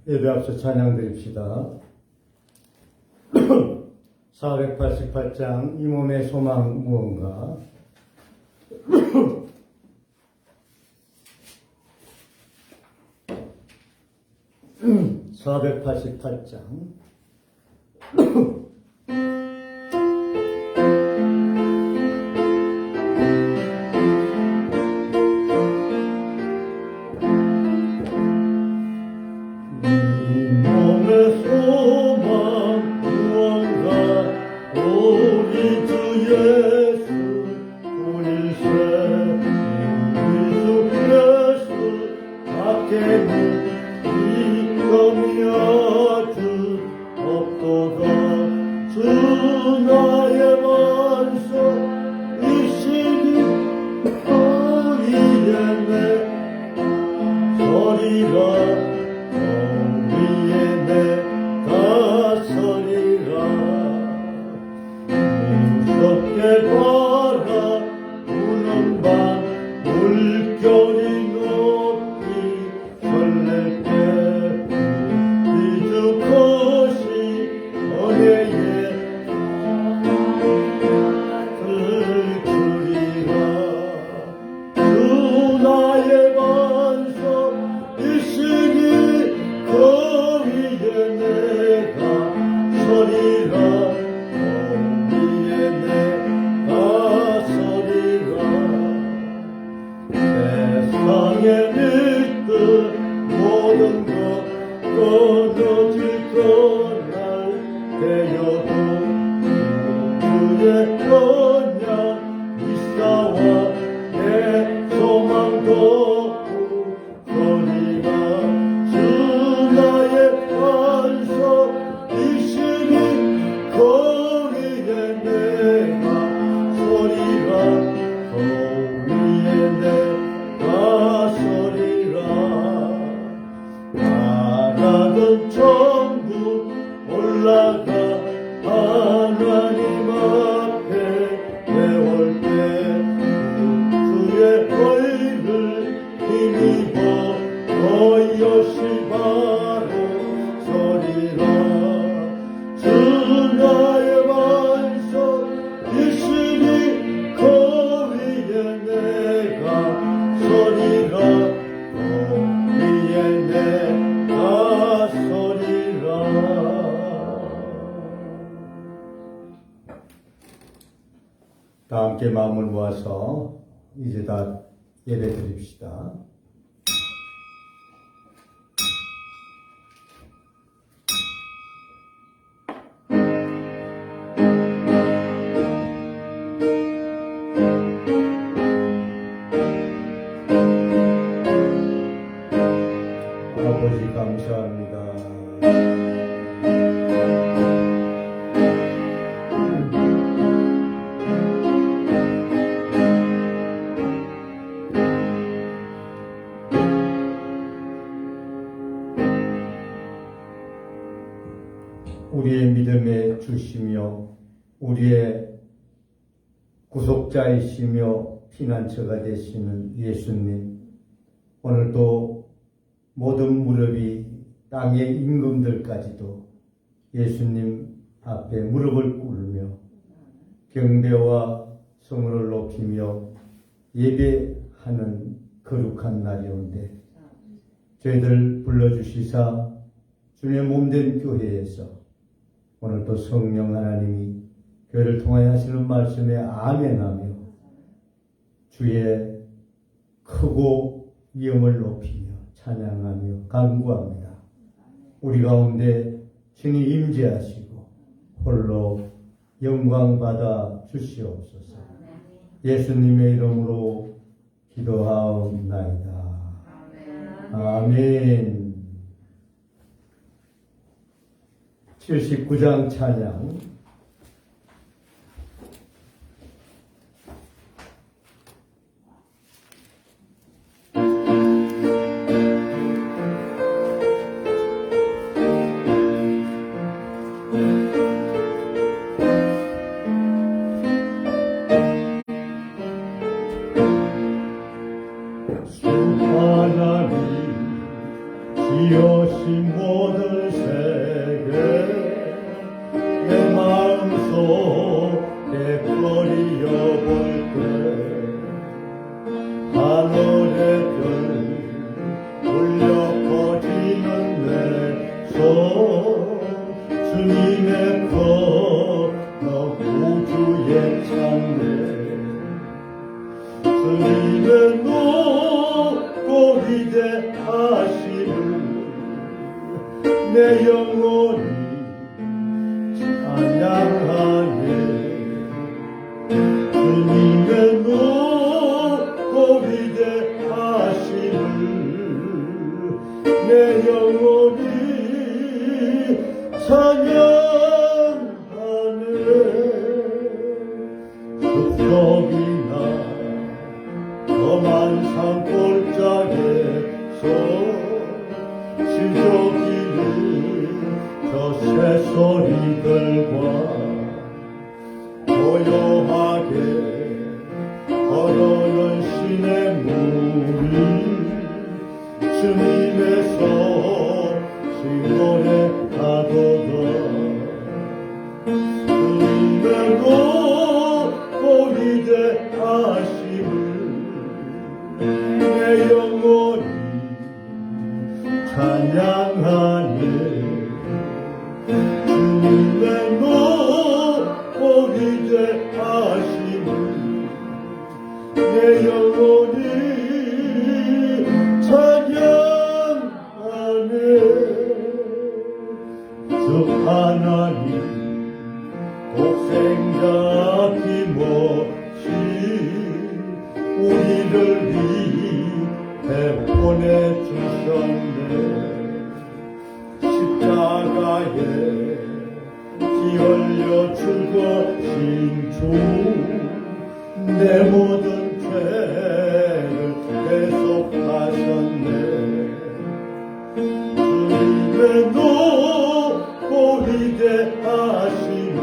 예배 앞서 찬양 드립시다. 488장 이 몸의 소망 무언가. 488장 다 함께 마음을 모아서 이제 다 예배 드립시다. 아버지 감사합니다. 우리의 믿음의 주시며 우리의 구속자이시며 피난처가 되시는 예수님, 오늘도 모든 무릎이 땅의 임금들까지도 예수님 앞에 무릎을 꿇으며 경배와 성을 높이며 예배하는 거룩한 날이온데 저희들 불러주시사 주님의 몸된 교회에서 오늘도 성령 하나님이 교회를 통하여 하시는 말씀에 아멘하며 주의 크고 위엄을 높이며 찬양하며 간구합니다. 우리 가운데 주님 임재하시고 홀로 영광 받아 주시옵소서. 예수님의 이름으로 기도하옵나이다. 아멘. 79장 찬양. 이어신 모든 세계 내 마음속에 그려볼 때 하늘의 별 울려 퍼지는 내 손 주님의 건너 우주의 창대 주님의 높고 위대하심을 내 영혼이 찬양하네 주님의 높고 위대하심을 내 영혼이 찬양하네 숲속이나 험한 산골짜기에서 시조기는 저 새소리들과 고요하게 걸어오는 신의 물이 주님의 소식노래 하도다 주님의 높고 위대하심을 내 영혼이 찬양하네 주님의 높고 위대하심을 내 영혼이 찬양하네 주 하나님 독생자 아낌없이 우리를 위해 보내주셨네 십자가에 피 흘려 죽어진 주 내 모든 죄를 대속하셨네 주님의 높고 위대하심을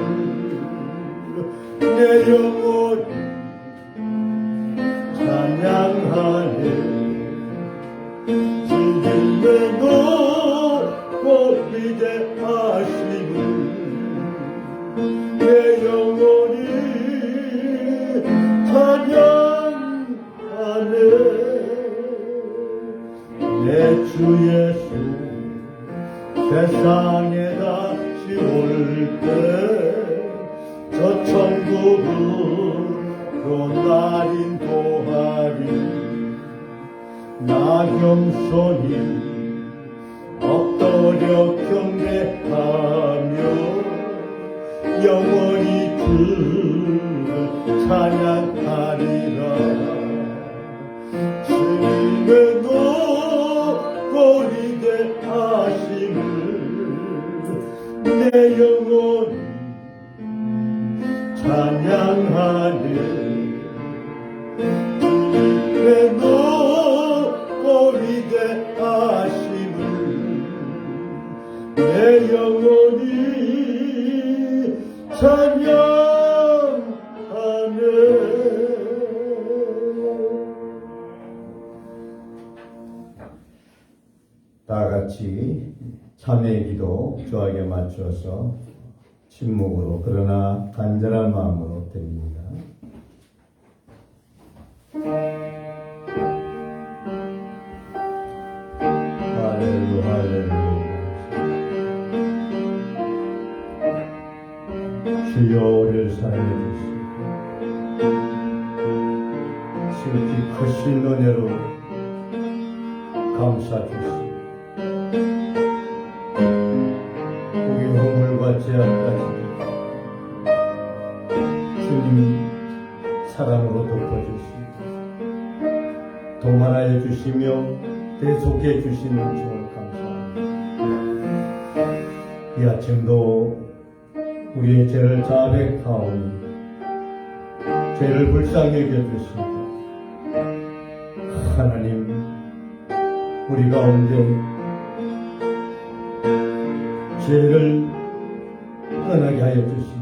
내 영혼이 찬양하네 주님의 높고 위대하심을 내 영혼이 찬양하네 내 주 예수 세상에 다시 올 때 저 천국으로 날인 도하리 나 겸손히 엎드려 경배하며 영원히 주를 찬양하리라 주님의 높고 위대하심을 내 영혼이 찬양하네 주님의 높고 위대하심을 내 영혼이 찬양하네 다같이 참회의 기도 주에게 맞추어서 침묵으로 그러나 간절한 마음으로 드립니다. 할렐루야 할렐루야 주여 우리를 사랑해 주시고 지극히 크신 은혜로 감사 주시고 우리 허물과 죄악까지 주님 사랑으로 덮어주시고 도만하여 주시며 대속해 주시는 주를 감사합니다. 이 아침도 우리의 죄를 자백하오니 죄를 불쌍히 여겨주시고 하나님 우리 가운데 죄를 떠나게 하여 주시고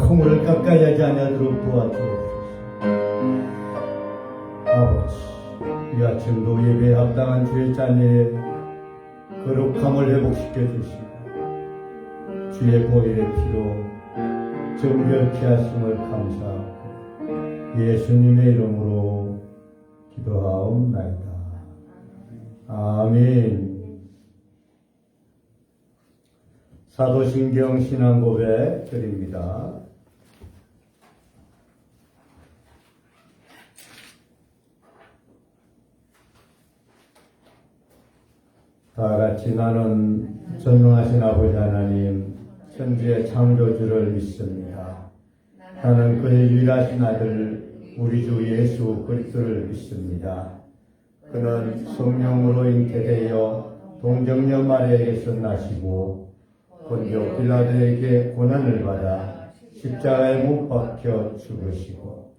허물을 가까이 하지 아니하도록 도와주옵소서. 아버지 이 아침도 예배에 합당한 주의 자리에 거룩함을 회복시켜 주시고 주의 보혈의 피로 정결케 하심을 감사하고 예수님의 이름으로 기도하옵나이다. 아멘. 사도신경 신앙고백 드립니다. 다같이 나는 전능하신 아버지 하나님 천지의 창조주를 믿습니다. 나는 그의 유일하신 아들 우리 주 예수 그리스도를 믿습니다. 그는 성령으로 잉태되어 동정녀 마리아에게서 나시고 본디오 빌라도에게 고난을 받아 십자가에 못 박혀 죽으시고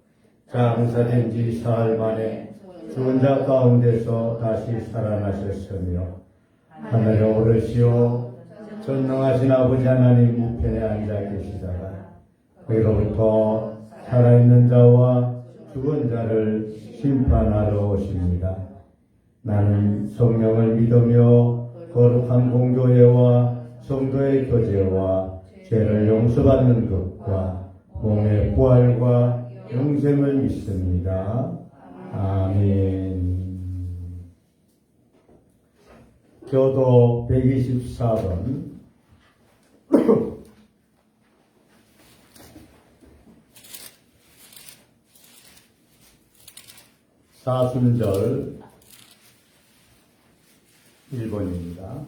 장사된 지 사흘 만에 죽은 자 가운데서 다시 살아나셨으며 하늘에 오르시어 전능하신 아버지 하나님 우편에 앉아 계시다가 거기로부터 살아있는 자와 죽은 자를 심판하러 오십니다. 나는 성령을 믿으며 거룩한 공교회와 성도의 교제와 죄를 용서받는 것과 몸의 부활과 영생을 믿습니다. 아멘. 교도 124번 사순절 1번입니다.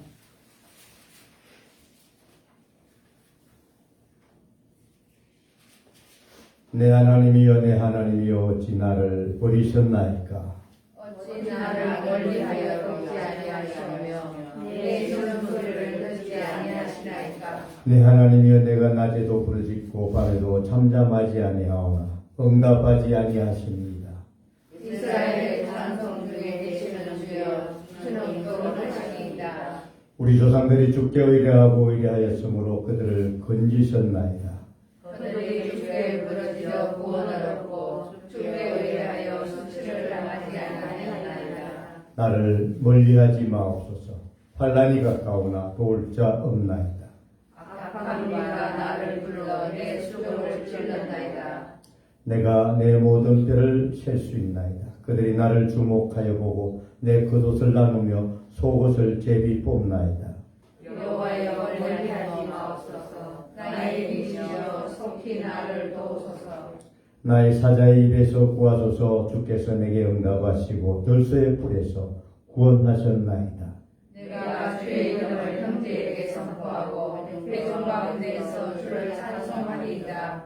내 하나님이여 내 하나님이여 어찌 나를 버리셨나이까. 어찌 나를 멀리하여 돕지 아니하시며 내 숨소리를 듣지 아니하시나이까. 내 하나님이여 내가 낮에도 부르짖고 밤에도 잠잠하지 아니하오나 응답하지 아니하십니다. 이스라엘의 찬송 중에 계시는 주여 주는 거룩하시니이다. 우리 조상들이 주께 의뢰하고 의뢰하였으므로 그들을 건지셨나이다. 그들이 주께 부르짖어 구원을 얻고 주께 의뢰하여 수치를 당하지 아니하나이다. 나를 멀리하지 마옵소서. 환난이 가까우나 도울 자 없나이다. 악한 자가 나를 불러 내 수종을 찔렀나이다. 내가 내 모든 뼈를 셀 수 있나이다. 그들이 나를 주목하여 보고 내 겉옷을 나누며 속옷을 제비 뽑나이다. 여호와여 멀리하지 마옵소서. 나의 빛이여 속히 나를 도우소서. 나의 사자의 입에서 구하소서. 주께서 내게 응답하시고 들소의 뿔에서 구원하셨나이다. 내가 주의 이름을 형제에게 선포하고 회중 가운데에서 주를 찬송하리이다.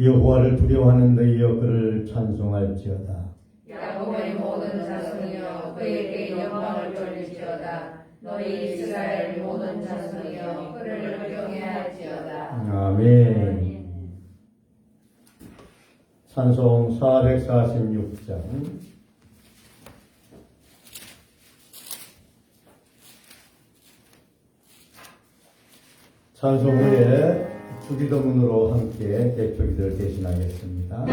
여호와를 두려워하는 너희여 그를 찬송할지어다. 야곱의 모든 자손이여 그에게 영광을 돌릴지어다. 너희 이스라엘 모든 자손이여 그를 경외할지어다. 아멘. 찬송 446장. 찬송 후에 주기도문으로 함께 대표기도를 대신하겠습니다.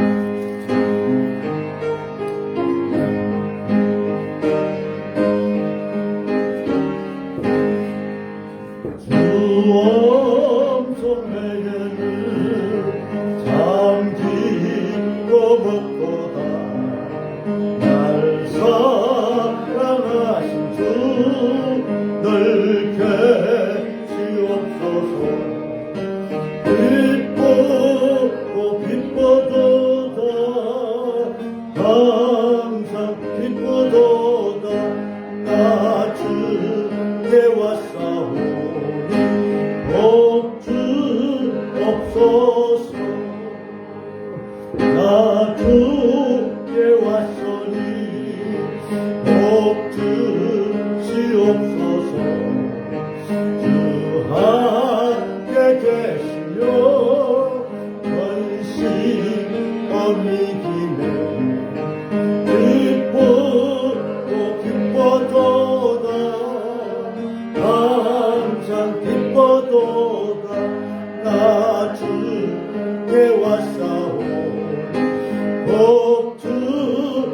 복 주옵소서.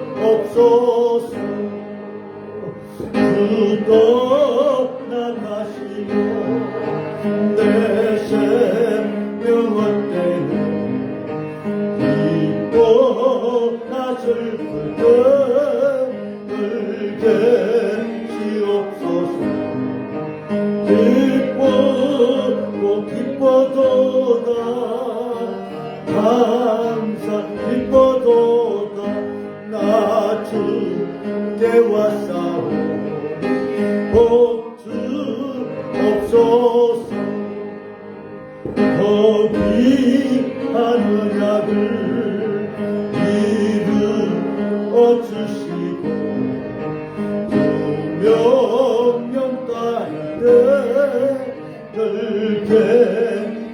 낯을 들게 시옵소서. 기뻐도다 항상 기뻐도다 나 주께 왔사오니 복 주옵소서. 거기 하느냐를 이루어 주시고 명령 따르되 들게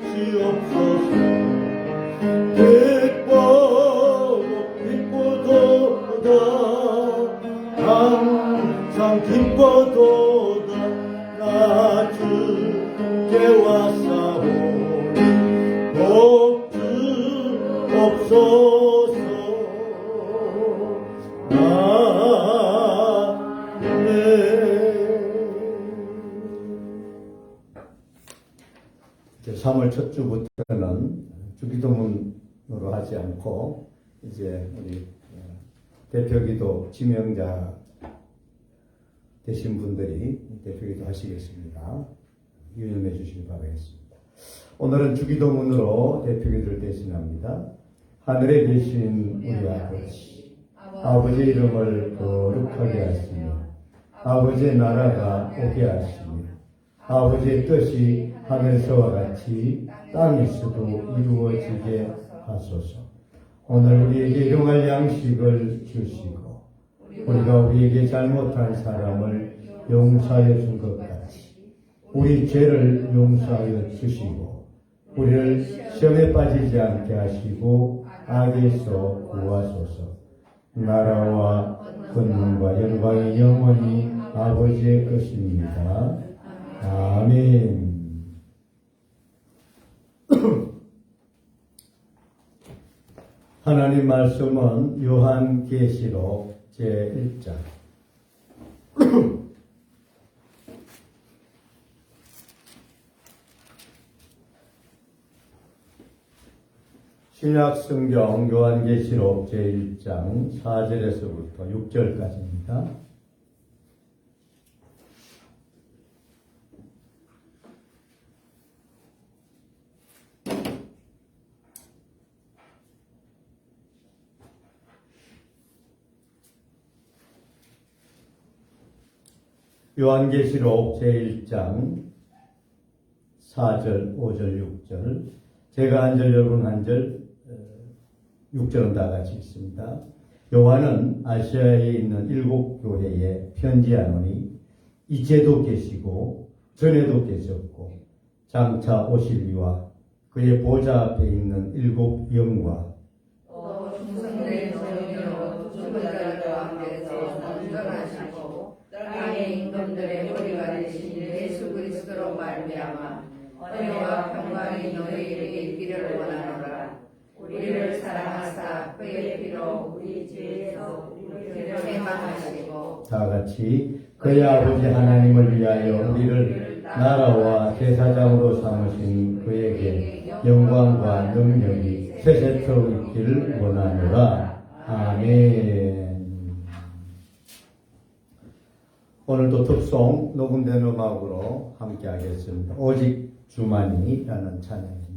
시옵소서. 기뻐도다 항상 기뻐도다 나 주께 왔사오니 복 주옵소서. 이제 3월 첫 주부터는 주기도문으로 하지 않고 이제 우리 대표기도 지명자 되신 분들이 대표기도 하시겠습니다. 유념해 주시기 바라겠습니다. 오늘은 주기도문으로 대표기도를 대신합니다. 하늘에 계신 우리 아버지, 아버지의 이름을 거룩하게 하시며 아버지의 나라가 오게 하시며 아버지의 뜻이 하늘에서와 같이 땅에서도 이루어지게 하소서. 오늘 우리에게 일용할 양식을 주시고 우리가 우리에게 잘못한 사람을 용서하여 준 것 같이 우리 죄를 용서하여 주시고 우리를 시험에 빠지지 않게 하시고 악에서 구하소서. 나라와 권능과 영광이 영원히 아버지의 것입니다. 아멘. 하나님 말씀은 요한계시록 제1장 신약성경 요한계시록 제1장 4절에서부터 6절까지입니다. 요한계시록 제1장 4절, 5절, 6절 제가 한 절, 여러분 한 절, 6절은 다 같이 있습니다. 요한은 아시아에 있는 7 교회에 편지하노니 이제도 계시고 전에도 계셨고 장차 오실 이와 그의 보좌 앞에 있는 7 영과 중생된 정의로 죽은 자들과 함께서 남전하시고 땅의 임금들의 머리가 되신 예수 그리스도로 말미암아 은혜와 평강이 너희에게 있기를 원하노라. 우리를 사랑하사 그의 피로 우리 죄에서 우리를 해방하시고 다 같이 그의 아버지 하나님을 위하여 우리를 나라와 제사장으로 삼으신 그에게 영광과 능력이 세세토록 있기를 원하노라. 아멘. 오늘도 특송 녹음된 음악으로 함께 하겠습니다. 오직 주만이라는 찬양입니다.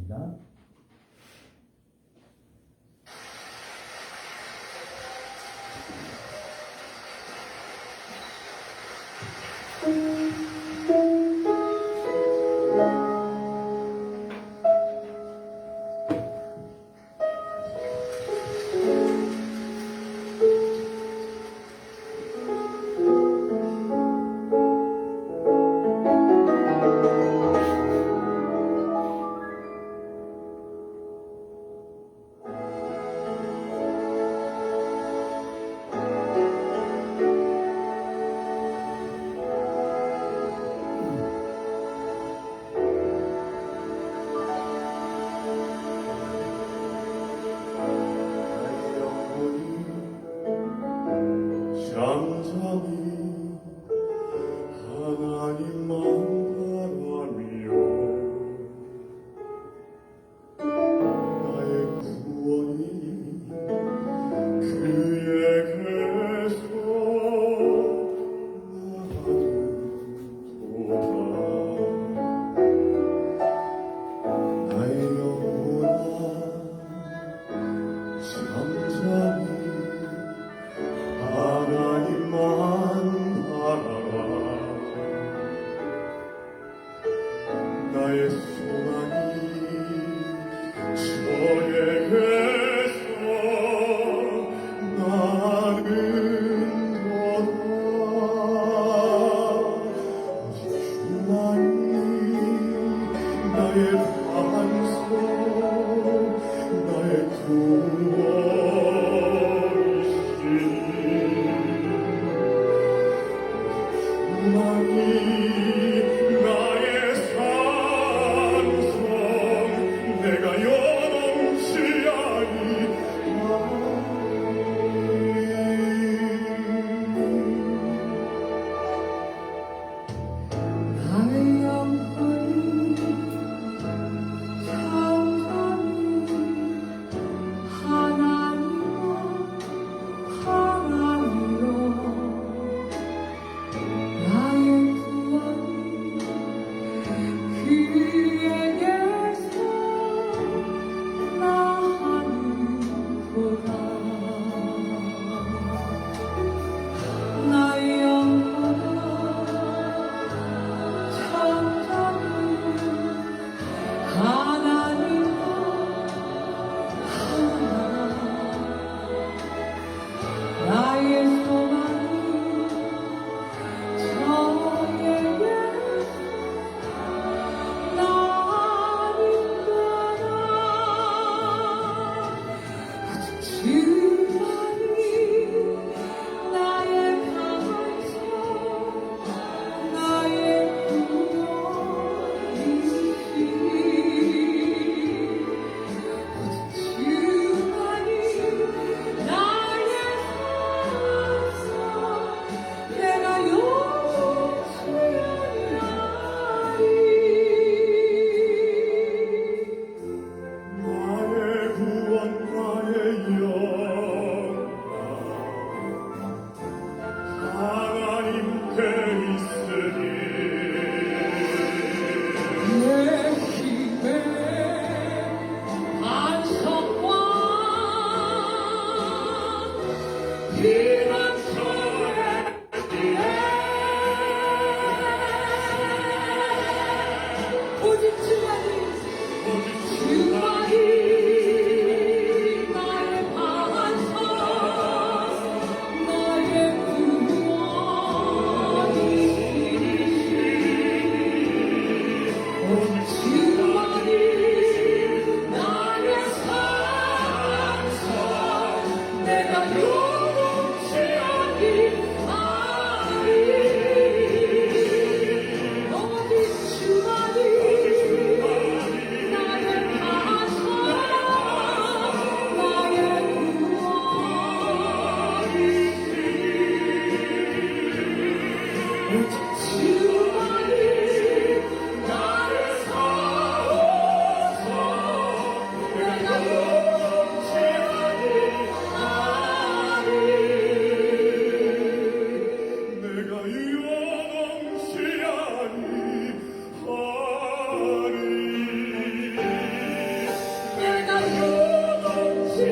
나의 영혼아 천천히 하나님과 하나 나의 소망이 저에게 주만이 나의 강성 나의 구원이시니 주만이 나의 산성 내가 영원히 나의 구원 나의 영광 하나님께 있으니 내 힘의 반석과 피난처에 오직 주만이 주만이 나의 반석 나의 구원이시니 주만이 나의 산성 내가 요동치 아니하리 오직 주만이 나의 반석 나의 구원이시니 오직 주만이 나를 사오소 내가 용치 아니하리 내가 영원치 아니하리 내가 용치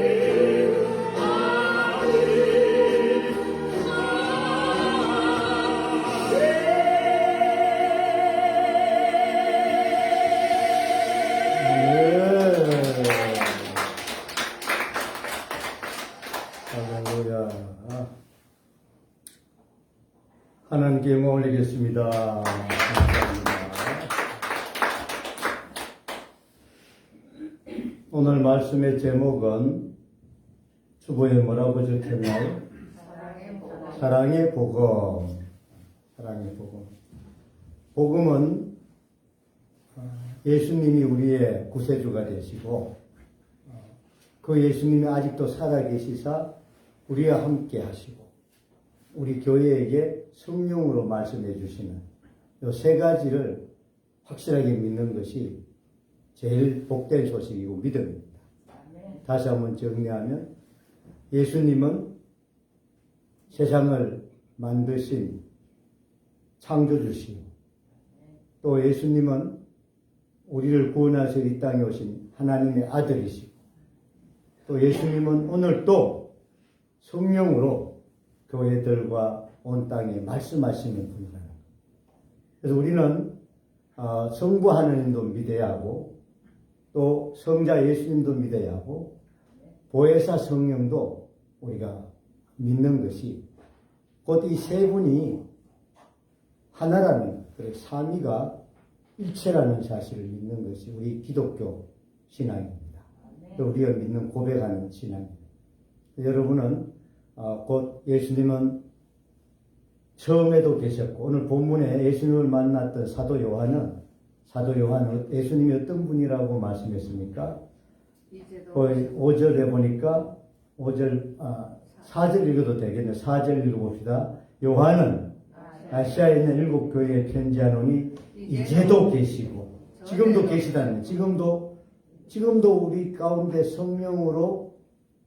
네. 할렐루야. 하나님께 영광 올리겠습니다. 감사합니다. 오늘 말씀의 제목은 주보에 뭐라고 적혔나요? 사랑의 복음. 사랑의 복음. 복음은 예수님이 우리의 구세주가 되시고 그 예수님이 아직도 살아계시사 우리와 함께 하시고 우리 교회에게 성령으로 말씀해 주시는 이 세 가지를 확실하게 믿는 것이 제일 복된 소식이고 믿음입니다. 다시 한번 정리하면 예수님은 세상을 만드신 창조주시고 또 예수님은 우리를 구원하셔 이 땅에 오신 하나님의 아들이시고 또 예수님은 오늘 또 성령으로 교회들과 온 땅에 말씀하시는 분이다. 그래서 우리는 성부 하나님도 믿어야 하고 또 성자 예수님도 믿어야 하고 보혜사 성령도 우리가 믿는 것이 곧 이 세 분이 하나라는 그래 삼위가 일체라는 사실을 믿는 것이 우리 기독교 신앙입니다. 또 우리가 믿는 고백하는 신앙입니다. 여러분은 곧 예수님은 처음에도 계셨고 오늘 본문에 예수님을 만났던 사도 요한은 예수님이 어떤 분이라고 말씀했습니까? 5절에 보니까 4절 읽어도 되겠네요. 4절 읽어봅시다. 요한은 아시아에 있는 7교회에 편지하노니 이제도 계시고 지금도 계시다는 거예요. 지금도 우리 가운데 성령으로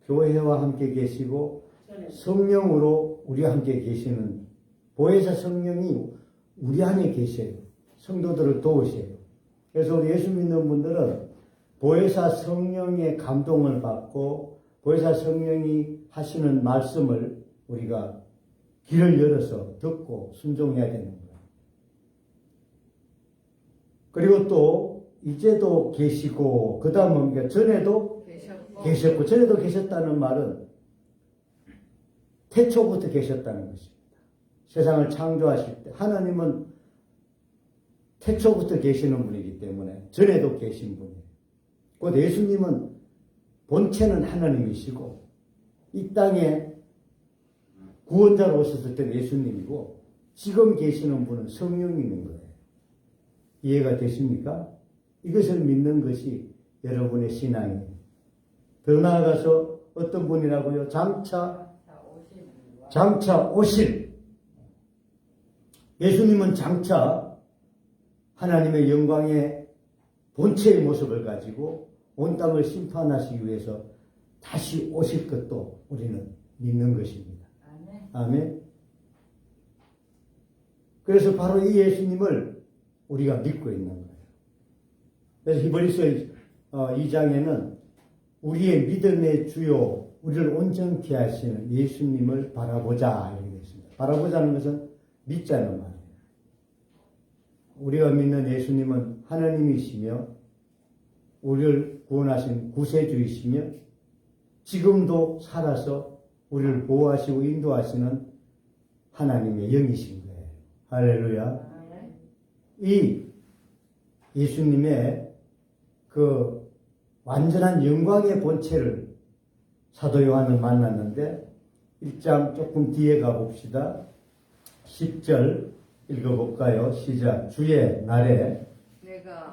교회와 함께 계시고 성령으로 우리와 함께 계시는 보혜사 성령이 우리 안에 계셔요. 성도들을 도우셔요. 그래서 우리 예수 믿는 분들은 보혜사 성령의 감동을 받고 보혜사 성령이 하시는 말씀을 우리가 귀를 열어서 듣고 순종해야 되는 거예요. 그리고 또 이제도 계시고 그 다음은 전에도 계셨고 전에도 계셨다는 말은 태초부터 계셨다는 것입니다. 세상을 창조하실 때 하나님은 태초부터 계시는 분이기 때문에 전에도 계신 분이에요. 곧 예수님은 본체는 하나님이시고 이 땅에 구원자로 오셨을 때는 예수님이고 지금 계시는 분은 성령님인 거예요. 이해가 되십니까? 이것을 믿는 것이 여러분의 신앙이에요. 더 나아가서 어떤 분이라고요? 장차 오실. 예수님은 장차 하나님의 영광의 본체의 모습을 가지고 온 땅을 심판하시기 위해서 다시 오실 것도 우리는 믿는 것입니다. 아멘. 그래서 바로 이 예수님을 우리가 믿고 있는 거예요. 그래서 히브리서 2장에는 우리의 믿음의 주요, 우리를 온전케 하시는 예수님을 바라보자 이렇게 되어 있습니다. 바라보자는 것은 믿자는 말이에요. 우리가 믿는 예수님은 하나님이시며 우리를 구원하신 구세주이시며 지금도 살아서 우리를 보호하시고 인도하시는 하나님의 영이신 거예요. 할렐루야. 이 예수님의 그 완전한 영광의 본체를 사도 요한은 만났는데 1장 조금 뒤에 가봅시다. 10절 읽어볼까요? 시작. 주의 날에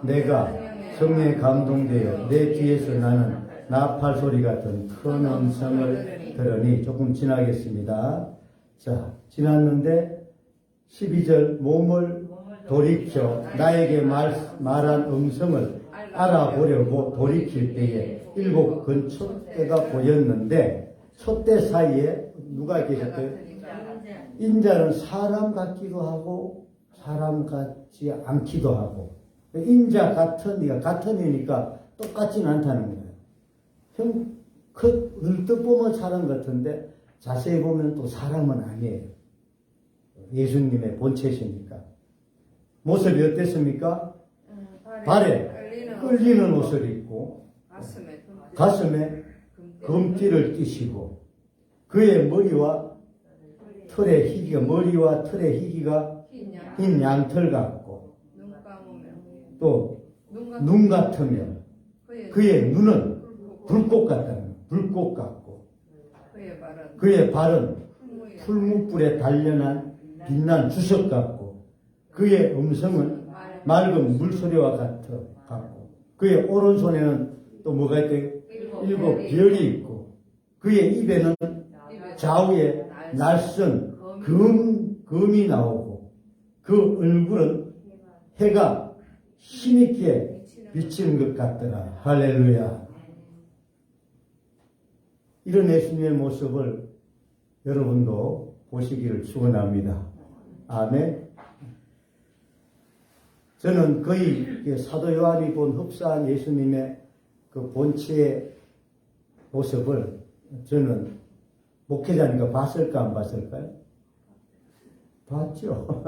내가 성령에 감동되어 내 뒤에서 나는 나팔 소리 같은 큰 음성을 들으니 조금 지나겠습니다. 자, 지났는데 12절 몸을 돌이켜 나에게 말한 음성을 알아보려고 돌이킬 때에 7 촛대가 보였는데 촛대 사이에 누가 계셨대요? 인자는 사람 같기도 하고 사람 같지 않기도 하고 인자 같은 이가 같은 이니까 똑같지는 않다는 거예요. 얼뜻 보면 사람 같은데 자세히 보면 또 사람은 아니에요. 예수님의 본체시니까. 모습이 어땠습니까? 발에 끌리는 옷을 입고 가슴에 금띠를 띠시고 그의 머리와 털의 희기가 흰 양털 같고 또 눈 같으며 그의 눈은 불꽃 같고 그의 발은 풀무불에 단련한 빛난 주석 같고 그의 음성은 맑은 물소리와 같고 그의 오른손에는 또 뭐가 있대요? 7 별이 있고 그의 입에는 좌우에 날선 금이 나오고 그 얼굴은 해가 힘있게 비치는 것 같더라. 할렐루야. 이런 예수님의 모습을 여러분도 보시기를 축원합니다. 아멘. 저는 거의 사도 요한이 본 흡사한 예수님의 그 본체의 모습을 저는 목회자니까 봤을까 안 봤을까요? 봤죠.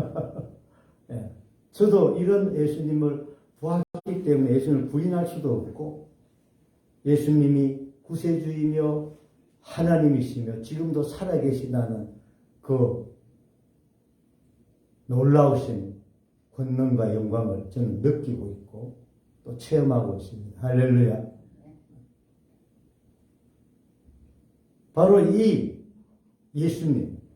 네. 저도 이런 예수님을 보았기 때문에 예수님을 부인할 수도 없고 예수님이 구세주이며 하나님이시며 지금도 살아계신다는 그 놀라우신 권능과 영광을 저는 느끼고 있고 또 체험하고 있습니다. 할렐루야. 바로 이 예수님께서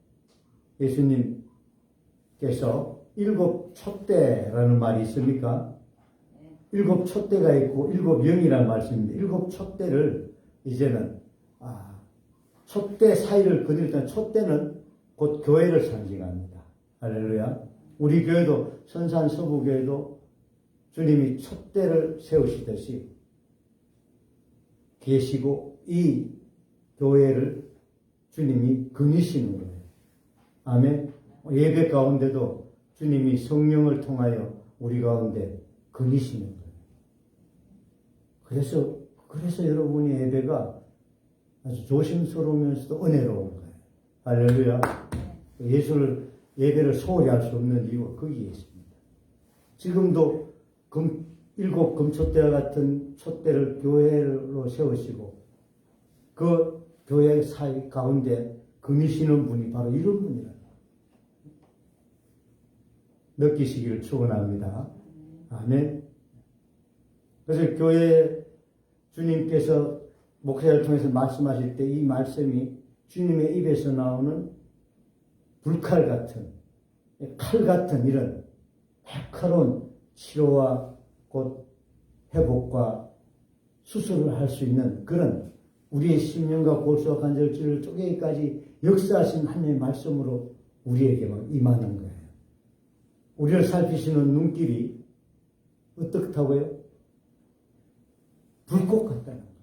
7 촛대라는 말이 있습니까? 7 촛대가 있고 7 영이라는 말씀입니다. 7 촛대를 이제는 촛대 사이를 거닐 때 촛대는 곧 교회를 상징합니다. 할렐루야. 우리 교회도 선산 서부교회도 주님이 촛대를 세우시듯이 계시고 이 교회를 주님이 거니시는 거예요. 아멘. 예배 가운데도 주님이 성령을 통하여 우리 가운데 거니시는 거예요. 그래서 여러분의 예배가 아주 조심스러우면서도 은혜로운 거예요. 할렐루야. 예배를 소홀히 할 수 없는 이유가 거기에 있습니다. 지금도 일곱 금촛대와 같은 촛대를 교회로 세우시고 그 교회 사이 가운데 금이시는 분이 바로 이런 분이라 느끼시기를 축원합니다. 아멘. 그래서 교회 주님께서 목사를 통해서 말씀하실 때 이 말씀이 주님의 입에서 나오는 불칼 같은, 칼 같은 이런 날카로운 치료와 곧 회복과 수술을 할 수 있는 그런 우리의 심령과 골수와 관절질을 쪼개기까지 역사하신 하나님의 말씀으로 우리에게 임하는 거예요. 우리를 살피시는 눈길이 어떻다고요? 불꽃 같다는 거예요.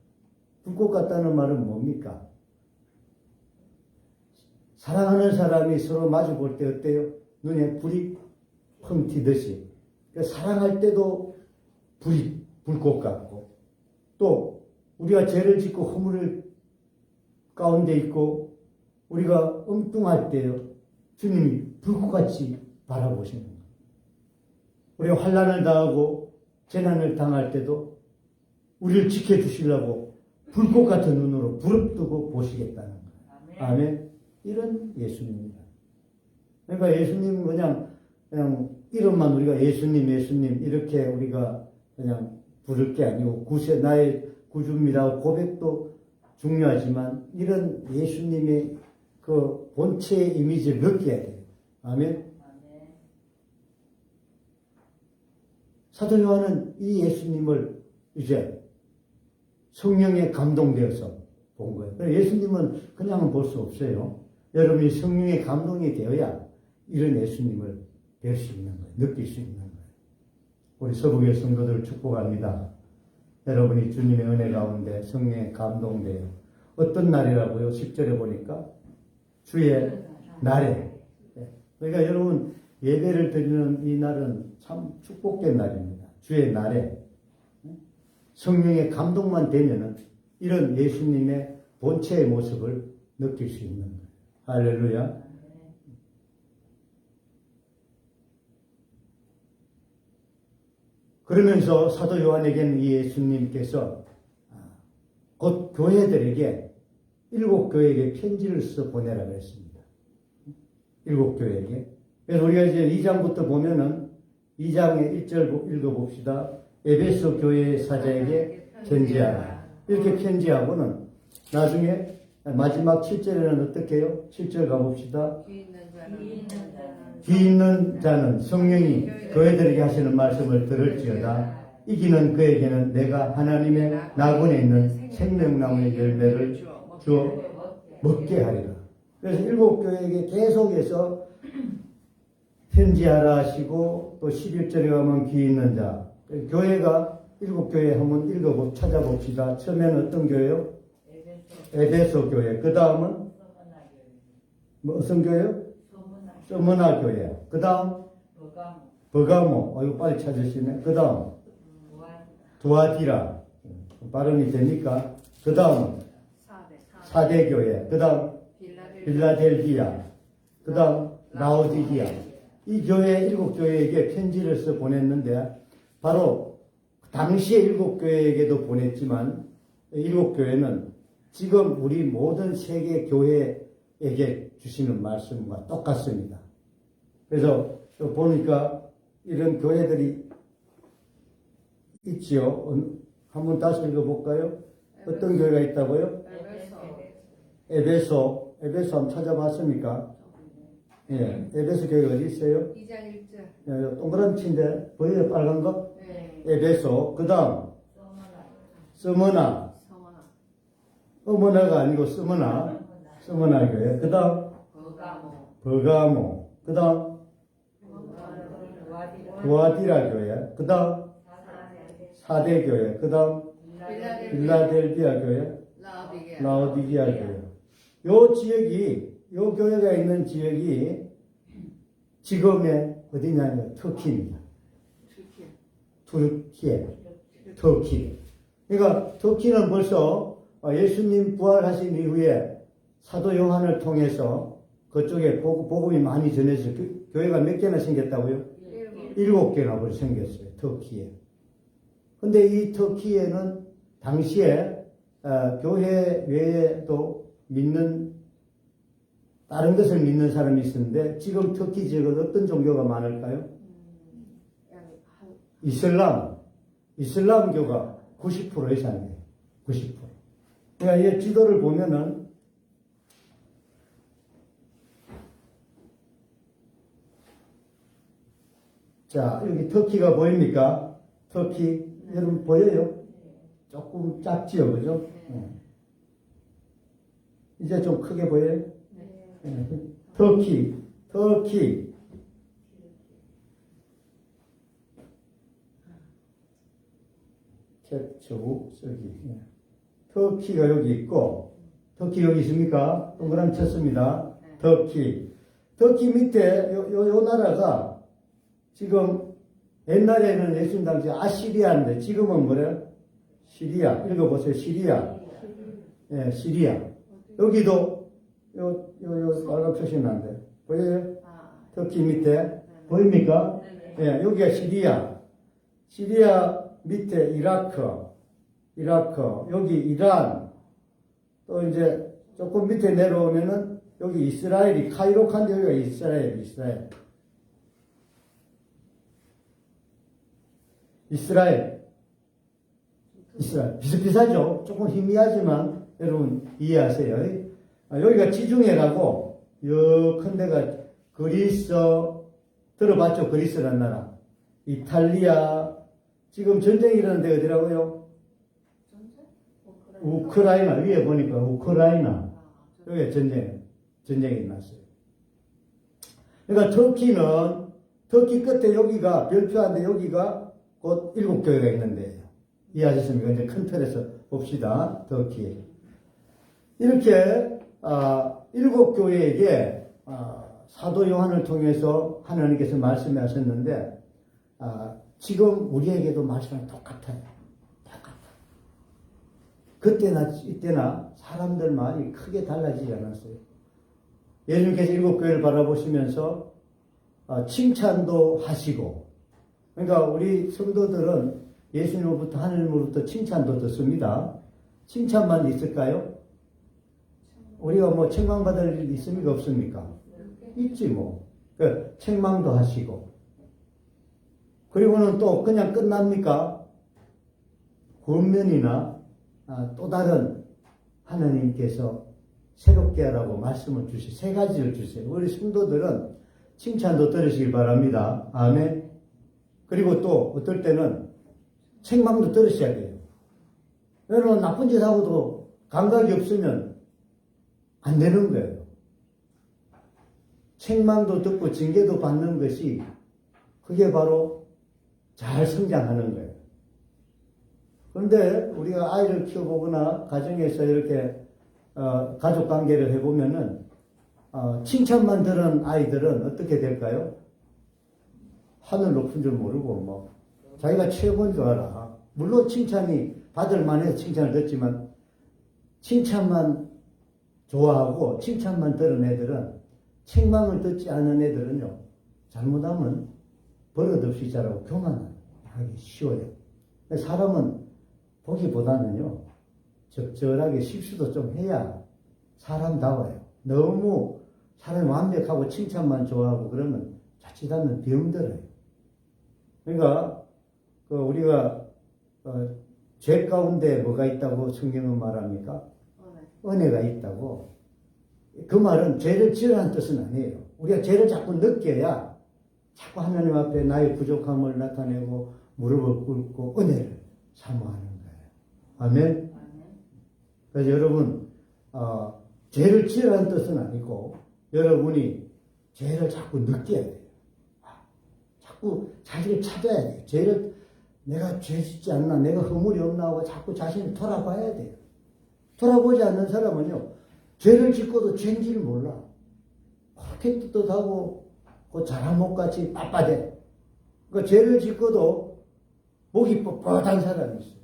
불꽃 같다는 말은 뭡니까? 사랑하는 사람이 서로 마주 볼 때 어때요? 눈에 불이 펑 튀듯이. 사랑할 때도 불꽃 같고, 또 우리가 죄를 짓고 허물 가운데 있고, 우리가 엉뚱할 때요, 주님이 불꽃같이 바라보시는 거예요. 우리가 환난을 당하고 재난을 당할 때도 우리를 지켜주시려고 불꽃 같은 눈으로 부릅뜨고 보시겠다는 거예요. 아멘. 이런 예수님입니다. 그러니까 예수님은 그냥 이름만 우리가 예수님 이렇게 우리가 그냥 부를 게 아니고 나의 구주입니다 고백도 중요하지만 이런 예수님의 그 본체의 이미지를 느껴야 돼요. 아멘. 사도 요한은 이 예수님을 이제 성령에 감동되어서 본 거예요. 예수님은 그냥은 볼 수 없어요. 여러분이 성령에 감동이 되어야 이런 예수님을 뵐 수 있는 거예요. 느낄 수 있는 거예요. 우리 서부교회 성도들 축복합니다. 여러분이 주님의 은혜 가운데 성령에 감동돼요. 어떤 날이라고요? 10절에 보니까 주의 날에. 그러니까 여러분 예배를 드리는 이 날은 참 축복된 날입니다. 주의 날에 성령의 감동만 되면은 이런 예수님의 본체의 모습을 느낄 수 있는 거예요. 할렐루야. 그러면서 사도 요한에게는 이 예수님께서 곧 교회들에게 7교회에게 편지를 써 보내라고 했습니다. 7교회에게. 그래서 우리가 이제 2장부터 보면은 2장의 1절 읽어봅시다. 에베소 교회 사자에게 편지하라. 이렇게 편지하고는 나중에 마지막 7절에는 어떻게 해요? 7절 가봅시다. 귀 있는 자는 성령이 교회들에게 하시는 말씀을 들을지어다. 이기는 그에게는 내가 하나님의 나군에 있는 생명나무의 열매를 주어 먹게 하리라. 그래서 7교회에게 계속해서 편지하라 하시고 또 11절에 가면 귀 있는 자. 교회가 7교회 한번 찾아봅시다. 처음에는 어떤 교회요? 에베소 교회. 그 다음은 무슨 교회요? 서머나 교회. 그 다음 버가모. 이거 빨리 찾으시네. 그 다음 두아디라. 발음이 되니까. 그 다음 사대 교회. 그 다음 빌라델비아. 그 다음 라오디기아. 이 교회 7교회에게 편지를 써 보냈는데 바로 당시에 7교회에게도 보냈지만 7교회는 지금 우리 모든 세계 교회에게 주시는 말씀과 똑같습니다. 그래서 보니까 이런 교회들이 있지요. 한번 다시 읽어볼까요? 어떤 교회가 있다고요? 에베소 한번 찾아봤습니까? 예, 에베소 교회가 어디 있어요? 2장 1절. 동그라미인데 보여요? 빨간 거? 네. 에베소. 그 다음 스머나. 어머나가 아니고 스머나 교회. 그 다음 버가모. 그 다음 두아디라 교회. 그 다음 사대 교회. 그 다음 빌라델비아 교회. 라오디기아 교회. 요 교회가 있는 지역이 지금의 어디냐면 터키입니다. 터키. 그러니까 터키는 벌써 예수님 부활하신 이후에 사도 요한을 통해서 그쪽에 복음이 많이 전해져 교회가 몇 개나 생겼다고요? 7개나 벌써 생겼어요. 터키에. 근데 이 터키에는 당시에 교회 외에도 믿는 다른 것을 믿는 사람이 있었는데 지금 터키 지역은 어떤 종교가 많을까요? 이슬람교가 90% 이상이에요. 90%. 그러니까 이 지도를 보면은 자, 여기 터키가 보입니까? 터키. 여러분 보여요? 조금 작지요, 그죠? 이제 좀 크게 보여요? 터키. 캡처, 저기. 터키가 여기 있고, 터키 여기 있습니까? 동그라미 쳤습니다. 터키 밑에 요 나라가 지금 옛날에는 예수님 당시 아시리아인데 지금은 뭐래요? 시리아. 읽어보세요. 시리아. 예, 시리아. 여기도 요 빨간 표시는데 보여요? 터키 밑에 보입니까? 예, 여기가 시리아. 시리아 밑에 이라크, 여기 이란, 또 이제 조금 밑에 내려오면은 여기 이스라엘이 카이로칸데 여기가 이스라엘. 비슷비슷하죠? 조금 희미하지만 여러분 이해하세요. 여기가 지중해라고 큰 데가 그리스, 들어봤죠? 그리스라는 나라. 이탈리아, 지금 전쟁이 일어난 데 어디라고요? 우크라이나. 위에 보니까 우크라이나. 여기에 전쟁이 났어요. 그러니까 터키 끝에 여기가 별표한데 여기가 곧 7교회가 있는데요. 이해하셨습니까? 이제 큰 틀에서 봅시다. 터키. 이렇게 7교회에게 사도 요한을 통해서 하나님께서 말씀하셨는데 지금 우리에게도 말씀이 똑같아요. 그때나 이때나 사람들 말이 크게 달라지지 않았어요. 예수님께서 7교회를 바라보시면서 칭찬도 하시고, 그러니까 우리 성도들은 예수님으로부터 하나님으로부터 칭찬도 듣습니다. 칭찬만 있을까요? 우리가 뭐 책망받을 일 있습니까? 없습니까? 있지 뭐. 책망도 하시고. 그리고는 또 그냥 끝납니까? 권면이나 또 다른 하나님께서 새롭게 하라고 말씀을 주시고 3가지를 주세요. 우리 성도들은 칭찬도 들으시길 바랍니다. 아멘. 그리고 또 어떨 때는 책망도 들으셔야 돼요. 여러분 나쁜 짓 하고도 감각이 없으면 안 되는 거예요. 책망도 듣고 징계도 받는 것이 그게 바로 잘 성장하는 거예요. 그런데 우리가 아이를 키워보거나 가정에서 이렇게 가족 관계를 해보면은 칭찬만 들은 아이들은 어떻게 될까요? 하늘 높은 줄 모르고 뭐 자기가 최고인 줄 알아. 물론 칭찬이 받을 만해서 칭찬을 듣지만 칭찬만 좋아하고 칭찬만 들은 애들은 책망을 듣지 않은 애들은요 잘못하면 버릇없이 자라고 교만하기 쉬워요. 사람은 보기보다는요 적절하게 실수도 좀 해야 사람다워요. 너무 사람이 완벽하고 칭찬만 좋아하고 그러면 자칫하면 병들어요. 그러니까 우리가 죄 가운데 뭐가 있다고 성경은 말합니까? 은혜가 있다고. 그 말은 죄를 지으라는 뜻은 아니에요. 우리가 죄를 자꾸 느껴야 자꾸 하나님 앞에 나의 부족함을 나타내고 무릎을 꿇고 은혜를 사모하는 거예요. 아멘? 그래서 여러분 죄를 지으라는 뜻은 아니고 여러분이 죄를 자꾸 느껴야 돼요. 자꾸 자기를 찾아야 돼요. 죄를 내가 죄 짓지 않나, 내가 허물이 없나 하고 자꾸 자신을 돌아봐야 돼요. 돌아보지 않는 사람은요 죄를 짓고도 죄인지를 몰라. 그렇게 떳떳하고 그 자랑목같이 빳빳해. 그러니까 죄를 짓고도 목이 뻣뻣한 사람이 있어요.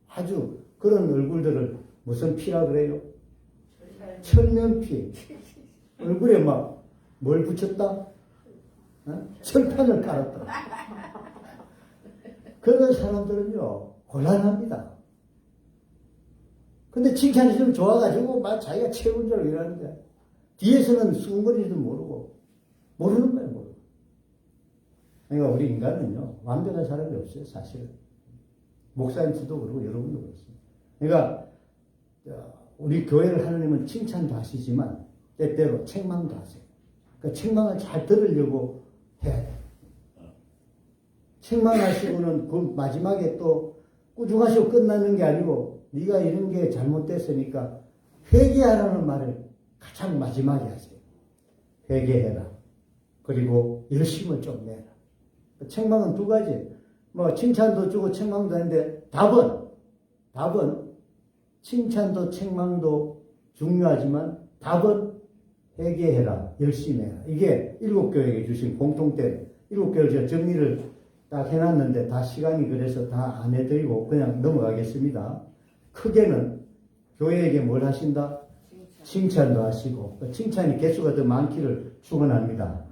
아주 그런 얼굴들을 무슨 피라 그래요? 철면피. 얼굴에 막 뭘 붙였다? 어? 철판을 깔았다. 그런 사람들은요, 곤란합니다. 근데 칭찬해주면 좋아가지고 막 자기가 최고인 줄 알고 이러는데, 뒤에서는 수근거리지도 모르고, 모르는 거예요, 모르고. 그러니까 우리 인간은요, 완벽한 사람이 없어요, 사실은. 목사님도 그렇고 여러분도 그렇습니다. 그러니까 우리 교회를 하느님은 칭찬도 하시지만 때때로 책망도 하세요. 그러니까 책망을 잘 들으려고 해야 돼요. 책망하시고는 그 마지막에 또 꾸중하시고 끝나는 게 아니고 네가 이런 게 잘못됐으니까 회개하라는 말을 가장 마지막에 하세요. 회개해라. 그리고 열심을 좀 내라. 책망은 두 가지. 뭐 칭찬도 주고 책망도 하는데 답은 칭찬도 책망도 중요하지만 답은 회개해라, 열심히 해라. 이게 일곱 교회에게 주신 공통된, 일곱 교회를 제가 정리를 딱 해놨는데 다 시간이 그래서 다 안 해드리고 그냥 넘어가겠습니다. 크게는 교회에게 뭘 하신다? 칭찬도 하시고, 칭찬이 개수가 더 많기를 축원합니다.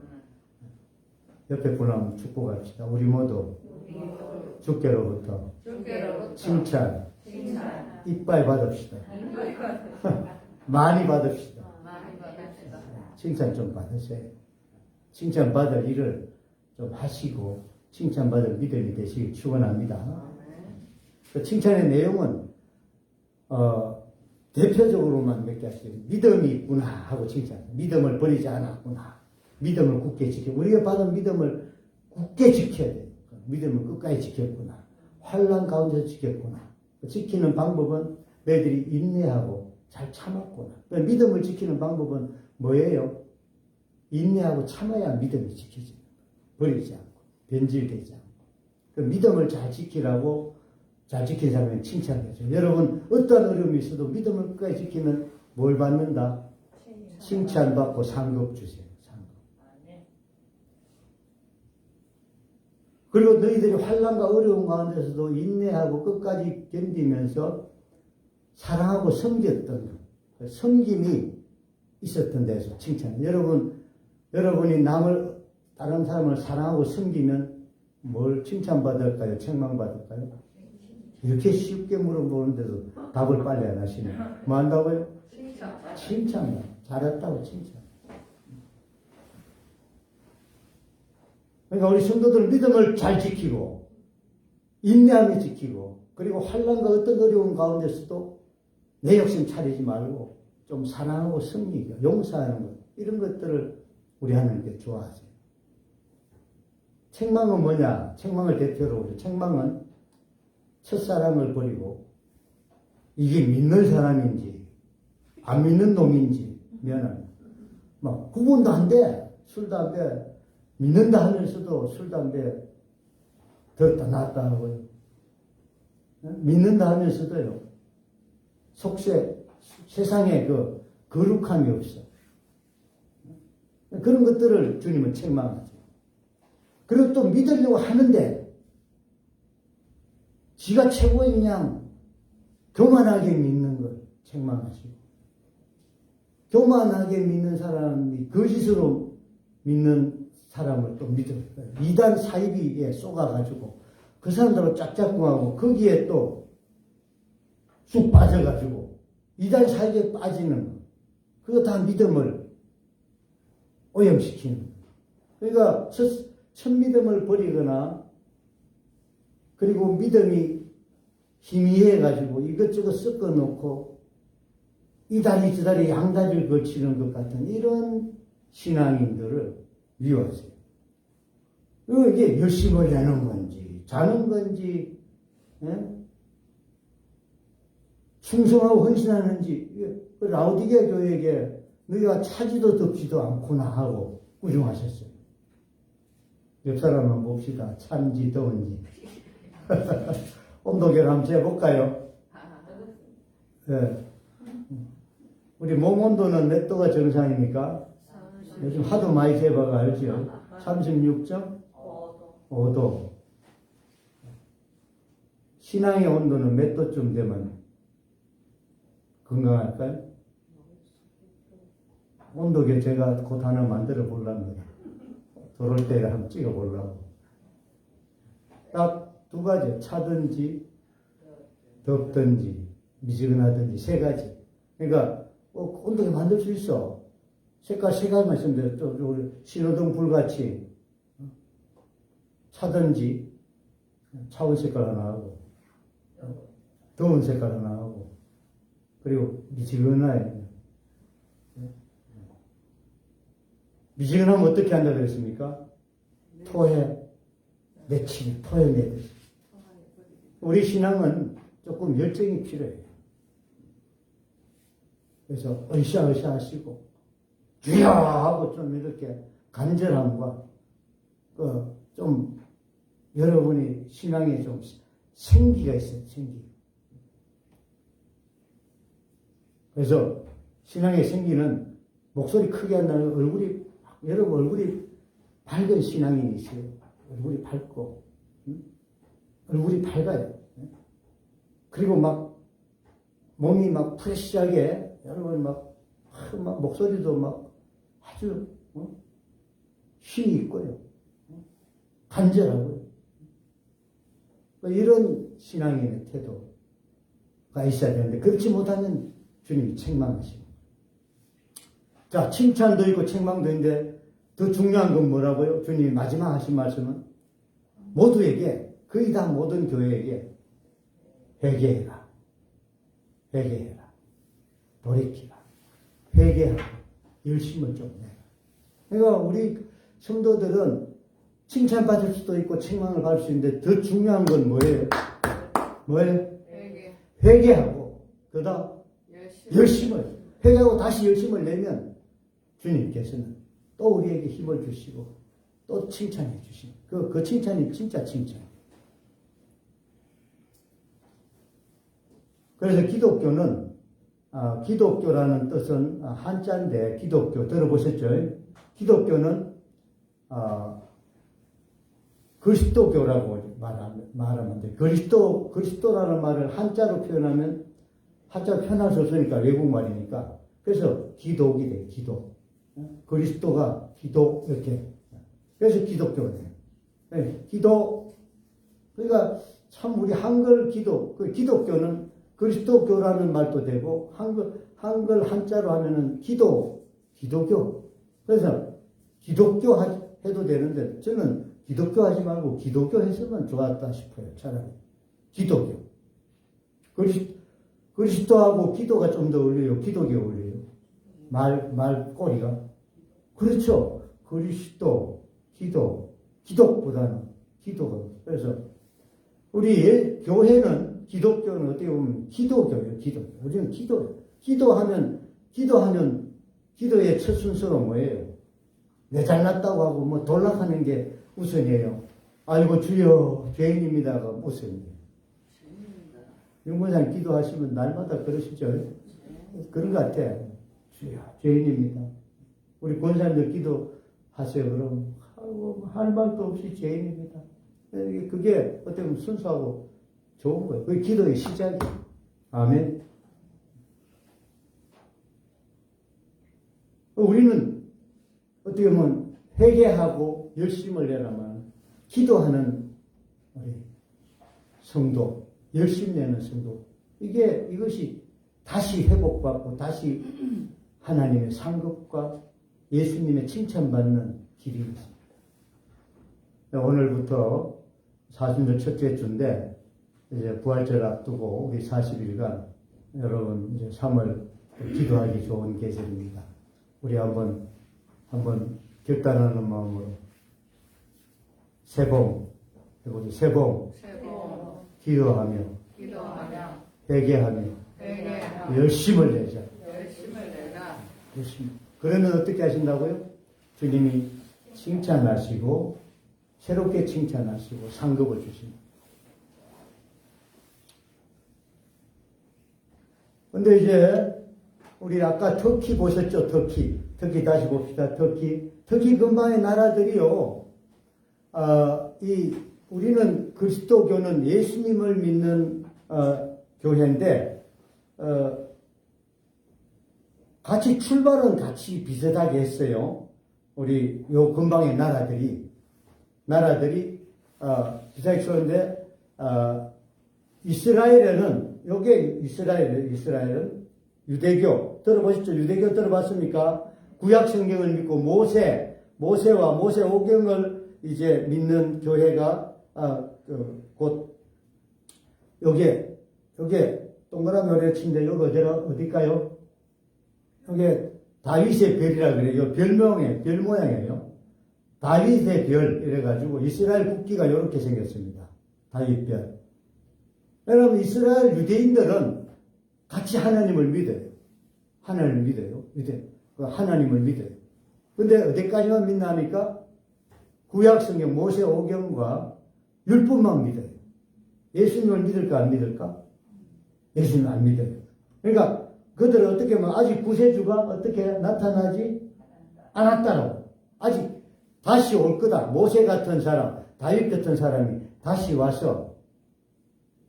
옆에 분하고 축복 합시다. 우리 모두 주께로부터 칭찬 이빨 받읍시다. 많이 받읍시다. 칭찬 좀 받으세요. 칭찬 받을 일을 좀 하시고 칭찬 받을 믿음이 되시길 축원합니다. 그 칭찬의 내용은 대표적으로만 몇 개 하시죠. 믿음이 있구나 하고 칭찬. 믿음을 버리지 않았구나. 믿음을 굳게 지켜. 우리가 받은 믿음을 굳게 지켜야 돼요. 믿음을 끝까지 지켰구나. 환난 가운데서 지켰구나. 지키는 방법은 너희들이 인내하고 잘 참았구나. 믿음을 지키는 방법은 뭐예요? 인내하고 참아야 믿음이 지켜집니다. 버리지 않고 변질되지 않고. 믿음을 잘 지키라고 잘 지킨 사람은 칭찬해줘. 여러분 어떠한 어려움이 있어도 믿음을 끝까지 지키면 뭘 받는다? 칭찬받고 상급 주세요. 그리고 너희들이 환난과 어려움 가운데서도 인내하고 끝까지 견디면서 사랑하고 섬겼던 섬김이 있었던 데서 칭찬. 여러분이 다른 사람을 사랑하고 섬기면 뭘 칭찬받을까요? 책망받을까요? 이렇게 쉽게 물어보는데도 답을 빨리 안 하시네. 뭐 한다고요? 칭찬. 잘했다고 칭찬. 그러니까 우리 성도들은 믿음을 잘 지키고 인내하며 지키고 그리고 환난과 어떤 어려운 가운데서도 내 욕심 차리지 말고 좀 사랑하고 섬기고 용서하는 것 이런 것들을 우리 하나님께 좋아하세요. 책망은 뭐냐? 책망을 대표로 책망은 첫사랑을 버리고 이게 믿는 사람인지 안 믿는 놈인지 뭐 구분도 안 돼. 술, 담배 믿는다 하면서도 술, 담배 더 낫다 하고요. 믿는다 하면서도요. 세상에 그 거룩함이 없어. 그런 것들을 주님은 책망하죠. 그리고 또 믿으려고 하는데 지가 최고인 양 교만하게 믿는 걸 책망하시고 교만하게 믿는 사람이 거짓으로 믿는 사람을 또 믿어요. 이단 사이비에 쏘가가지고 그 사람들을 짝짝꿍하고 거기에 또 쑥 빠져가지고 이단 사이비에 빠지는 거. 그거 다 믿음을 오염시키는 거예요. 그러니까 첫 믿음을 버리거나 그리고 믿음이 희미해가지고 이것저것 섞어놓고 이 다리 저 다리 양다리를 걸치는 것 같은 이런 신앙인들을 미워하세요. 이게 열심히 하는 건지 자는 건지 충성하고 헌신하는지 라오디게 교회에게 너희가 차지도 덥지도 않구나 하고 꾸중하셨어요. 옆 사람 한번 봅시다. 찬지 더운지. 온도계를 한번 재볼까요? 네. 우리 몸 온도는 몇 도가 정상입니까? 요즘 하도 많이 재봐가 알죠? 36.5도. 신앙의 온도는 몇 도쯤 되면 건강할까요? 온도계 제가 곧 하나 만들어 보려합니다. 도롤대를 한번 찍어 보려고. 딱 두 가지, 차든지, 덥든지, 미지근하든지 세 가지. 그러니까, 온도계 만들 수 있어. 색깔 세 가지만 있으면 돼. 또, 우리 신호등 불같이, 차든지, 차원 색깔 하나 하고, 더운 색깔 하나 하고, 그리고 미지근하게. 미지근하면 어떻게 한다 그랬습니까? 토해 내치기, 토해 내듯이. 우리 신앙은 조금 열정이 필요해요. 그래서 으쌰으쌰 하시고 주여 하고 좀 이렇게 간절함과 좀 여러분이 신앙에 좀 생기가 있어요. 생기. 그래서 신앙의 생기는 목소리 크게 한다는 얼굴이 여러분 얼굴이 밝은 신앙인이 있어요. 얼굴이 밝고 얼굴이 밝아요. 그리고 막 몸이 막 프레시하게 여러분 막 목소리도 막 아주 힘이 있고요. 간절하고요. 이런 신앙인의 태도가 있어야 되는데 그렇지 못하면 주님이 책망하시고. 자, 칭찬도 있고 책망도 있는데 더 중요한 건 뭐라고요? 주님이 마지막 하신 말씀은 모두에게, 거의 다 모든 교회에게 회개해라. 회개해라. 돌이키라. 회개하고 열심을 좀 내라. 그러니까 우리 성도들은 칭찬받을 수도 있고 책망을 받을 수 있는데 더 중요한 건 뭐예요? 뭐예요? 회개하고 그다음 열심을 회개하고 다시 열심을 내면 주님께서는 또 우리에게 힘을 주시고 또 칭찬해 주시고 그 칭찬이 진짜 칭찬. 그래서 기독교는 기독교라는 뜻은 한자인데 기독교 들어보셨죠? 기독교는 그리스도교라고 말하면 돼. 그리스도라는 말을 한자로 표현하면 한자로 표현할 수 없으니까 외국말이니까 그래서 기독이 돼. 기독. 그리스도가 기독 이렇게. 그래서 기독교네. 네, 기독. 그러니까 참 우리 한글 기독. 그 기독교는 그리스도교라는 말도 되고 한글 한자로 하면은 기독교. 그래서 기독교 해도 되는데 저는 기독교 하지 말고 기독교 했으면 좋았다 싶어요. 차라리 기독교. 그리스도하고 기도가 좀 더 어울려요. 기독이 어울려요. 말꼬리가. 그렇죠. 그리스도, 기독보다는 기도가. 그래서 우리 교회는 기독교는 어떻게 보면 기도교예요. 우리는 기도하면 기도의 첫 순서가 뭐예요? 내 잘났다고 하고 뭐 돌락하는 게 우선이에요. 아이고 주여 죄인입니다가 우선이에요. 윤권장 기도하시면 날마다 그러시죠? 그런 것 같아. 주여 죄인입니다. 우리 권사님들 기도하세요. 그럼 할 말도 없이 죄인입니다. 그게 어떻게 보면 순수하고 좋은 거예요. 그게 기도의 시작이에요. 아멘. 우리는 어떻게 보면 회개하고 열심을 내라면 기도하는 우리 성도, 열심 내는 성도. 이것이 다시 회복받고 다시 하나님의 상급과 예수님의 칭찬받는 길이 있습니다. 오늘부터 40절 첫째 주인데 이제 부활절 앞두고 우리 40일간 여러분 이제 3월 기도하기 좋은 계절입니다. 우리 한번 결단하는 마음으로 세봉 기도하며 회개하며 열심을 내자. 그러면 어떻게 하신다고요? 주님이 칭찬하시고 새롭게 칭찬하시고 상급을 주십니다. 근데 이제 우리 아까 터키 보셨죠? 터키 다시 봅시다. 터키 근방의 나라들이요. 우리는 그리스도교는 예수님을 믿는 교회인데 같이 출발은 같이 비슷하게 했어요. 우리 요 근방의 나라들이 비슷하게 쳤는데 이스라엘은 요게 이스라엘은 유대교 들어보셨죠? 유대교 들어봤습니까? 구약 성경을 믿고 모세와 모세 오경을 이제 믿는 교회가 곧 요게 동그란 노래 친데 여기 어딜까요? 요게 다윗의 별이라 그래요. 별명이에요. 별 모양이에요. 다윗의 별 이래가지고 이스라엘 국기가 이렇게 생겼습니다. 다윗 별. 여러분 이스라엘 유대인들은 같이 하나님을 믿어요. 하나님을 믿어요. 하나님을 믿어요. 근데 어디까지만 믿나 하니까 구약 성경 모세 오경과 율법만 믿어요. 예수님을 믿을까 안 믿을까? 예수님을 안 믿어요. 그러니까 그들은 어떻게 하면 아직 구세주가 어떻게 나타나지 않았다라고. 아직 다시 올 거다. 모세 같은 사람, 다윗 같은 사람이 다시 와서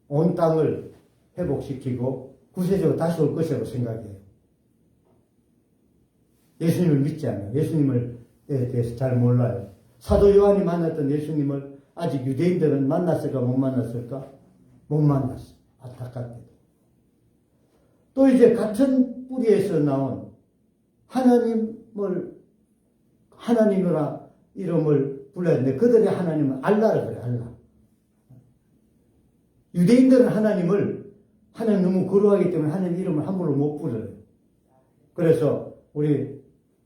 온 땅을 회복시키고 구세주가 다시 올 것이라고 생각해요. 예수님을 믿지 않아요. 예수님을 대해서 잘 몰라요. 사도 요한이 만났던 예수님을 아직 유대인들은 만났을까 못 만났을까? 못 만났어. 안타깝게도. 또 이제 같은 뿌리에서 나온 하나님이라 이름을 불렀는데 그들의 하나님은 알라를 그래요. 알라. 유대인들은 하나님 너무 거룩하기 때문에 하나님 이름을 함부로 못 불러요. 그래서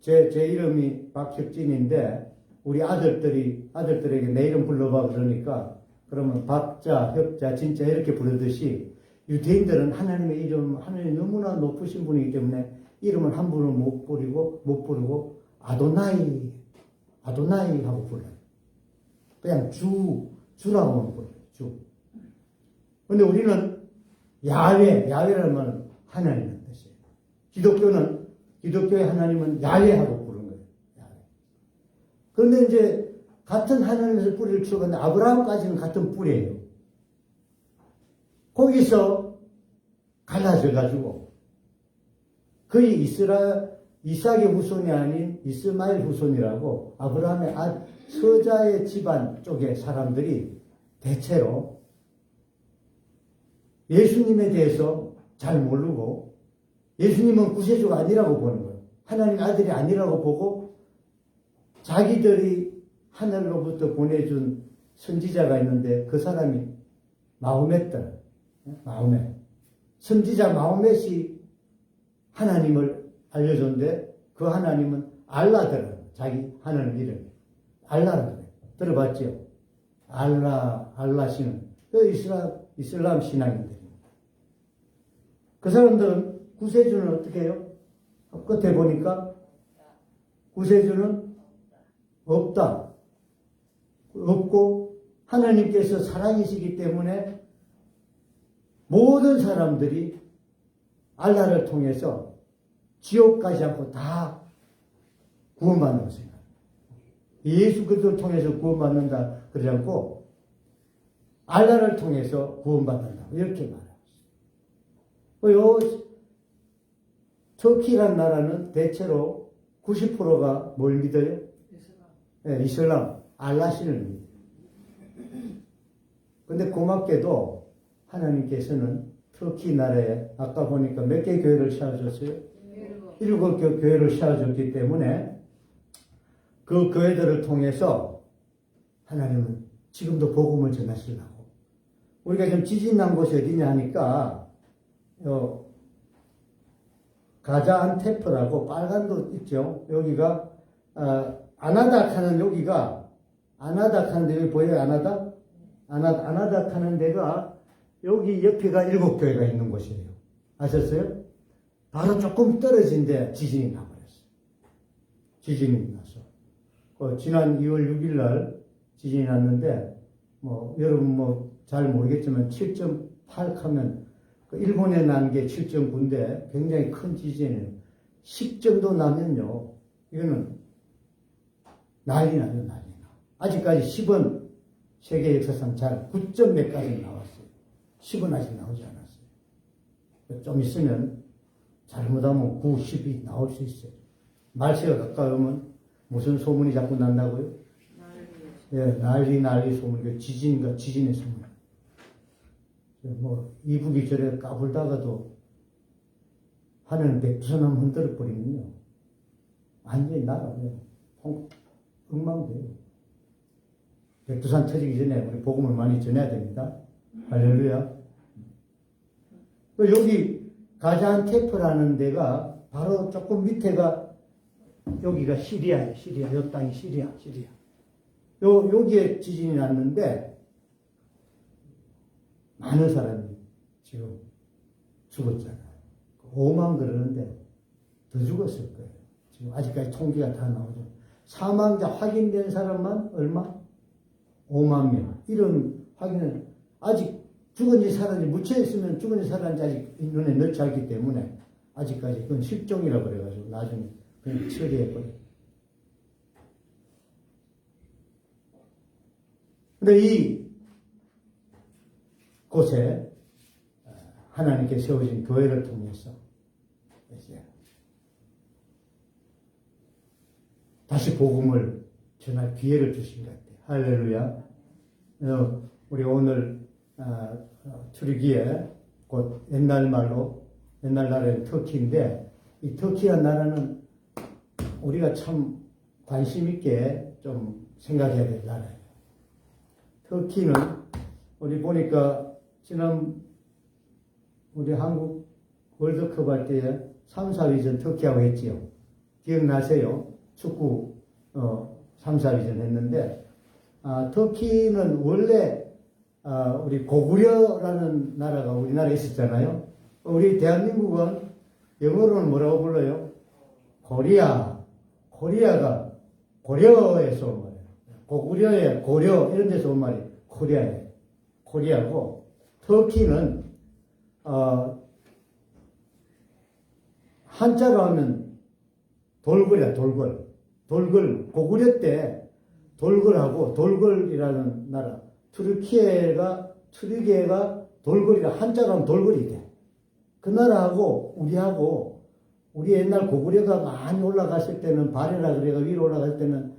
제 이름이 박혁진인데 우리 아들들에게 내 이름 불러봐 그러니까 그러면 박자, 혁자, 진짜 이렇게 부르듯이 유대인들은 하나님의 이름, 하나님이 너무나 높으신 분이기 때문에 이름을 함부로 못 부르고 아도나이 하고 불러요. 그냥 주라고 불러요. 주. 근데 우리는 야훼라는 말은 하나님의 뜻이에요. 기독교의 하나님은 야훼하고 부르는 거예요. 야훼. 그런데 이제 같은 하나님에서 뿌리를 추구하는데 아브라함까지는 같은 뿌리예요. 거기서 갈라져가지고 거의 이삭의 후손이 아닌 이스마엘 후손이라고 아브라함의 서자의 집안 쪽의 사람들이 대체로 예수님에 대해서 잘 모르고 예수님은 구세주가 아니라고 보는 거예요. 하나님 아들이 아니라고 보고 자기들이 하늘로부터 보내준 선지자가 있는데 그 사람이 마호멧. 선지자 마호멧이 하나님을 알려줬는데 그 하나님은 알라더라. 자기 하나님 이름. 알라라고 그래요. 들어봤죠? 알라시는 그 이슬람 신앙인들입니다. 그 사람들은 구세주는 어떻게 해요? 끝에 보니까 구세주는 없다. 없고 하나님께서 사랑이시기 때문에 모든 사람들이 알라를 통해서 지옥 가지 않고 다 구원받는다고 생각합니다. 예수 그리스도를 통해서 구원받는다 그러지 않고 알라를 통해서 구원받는다 이렇게 말합니다. 터키라는 나라는 대체로 90%가 뭘 믿어요? 이슬람, 알라신을 믿어요. 근데 고맙게도 하나님께서는 터키 나라에 아까 보니까 몇 개 교회를 세워줬어요? 7개 교회를 세워줬기 때문에 그 교회들을 통해서 하나님은 지금도 복음을 전하시려고. 우리가 지금 지진 난 곳이 어디냐 하니까 가자안테프라고 빨간 곳 있죠. 여기가 아나닥 하는 여기가 아나닥 하는 데 여기 보여요? 아나닥 하는 데가 여기 옆에가 7교회가 있는 곳이에요. 아셨어요? 바로 조금 떨어진 데 지진이 나버렸어요. 지진이 나서 지난 2월 6일 날 지진이 났는데 여러분 잘 모르겠지만 7.8 하면 일본에 난 게 7.9인데 굉장히 큰 지진이에요. 10 정도 나면요, 이거는 난리 나요. 아직까지 10은 세계 역사상 잘 9점 몇 가지 나왔어요. 10은 아직 나오지 않았어요. 좀 있으면 잘못하면 9, 10이 나올 수 있어요. 날씨가 가까우면 무슨 소문이 자꾸 난다고요? 예, 난리 소문, 지진의 소문. 뭐, 이북이 저래 까불다가도 하늘은 백두산하면 흔들어 버리면요. 완전히 나가요. 엉망돼요. 백두산 터지기 전에 우리 복음을 많이 전해야 됩니다. 할렐루야. 여기 가자안테프라는 데가 바로 조금 밑에가 여기가 시리아예요. 시리아. 요 땅이 시리아. 여기에 지진이 났는데 많은 사람이 지금 죽었잖아요. 5만 그러는데 더 죽었을 거예요. 지금 아직까지 통계가 다 나오죠. 사망자 확인된 사람만 얼마? 5만 명. 이런 확인은 아직 죽은지 살았는지 묻혀있으면 죽은지 살았는지 아직 눈에 넣지 않기 때문에 아직까지 그건 실종이라고 그래가지고 나중에 그냥 처리해버려요. 근데 이 곳에 하나님께 세워진 교회를 통해서 이제 다시 복음을 전할 기회를 주신 것 같아요. 할렐루야. 우리 오늘 트루기에 곧 옛날 나라는 터키인데 이 터키란 나라는 우리가 참 관심 있게 좀 생각해야 될 나라예요. 터키는 우리 보니까 지난 우리 한국 월드컵 할 때에 3, 4위전 터키하고 했지요. 기억나세요? 축구 3, 4위전 했는데 터키는 원래 우리 고구려라는 나라가 우리나라에 있었잖아요. 우리 대한민국은 영어로는 뭐라고 불러요? 코리아가 고려에서 온 말이에요. 고구려의 고려 이런 데서 온 말이 코리아고 터키는 한자로 하면 돌궐이야. 돌궐 고구려 때 돌궐하고 돌궐이라는 나라 트르키예가 돌궐이라 한자로 하면 돌궐이 돼. 그 나라하고 우리 옛날 고구려가 많이 올라갔을 때는 발해라 그래가 위로 올라갈 때는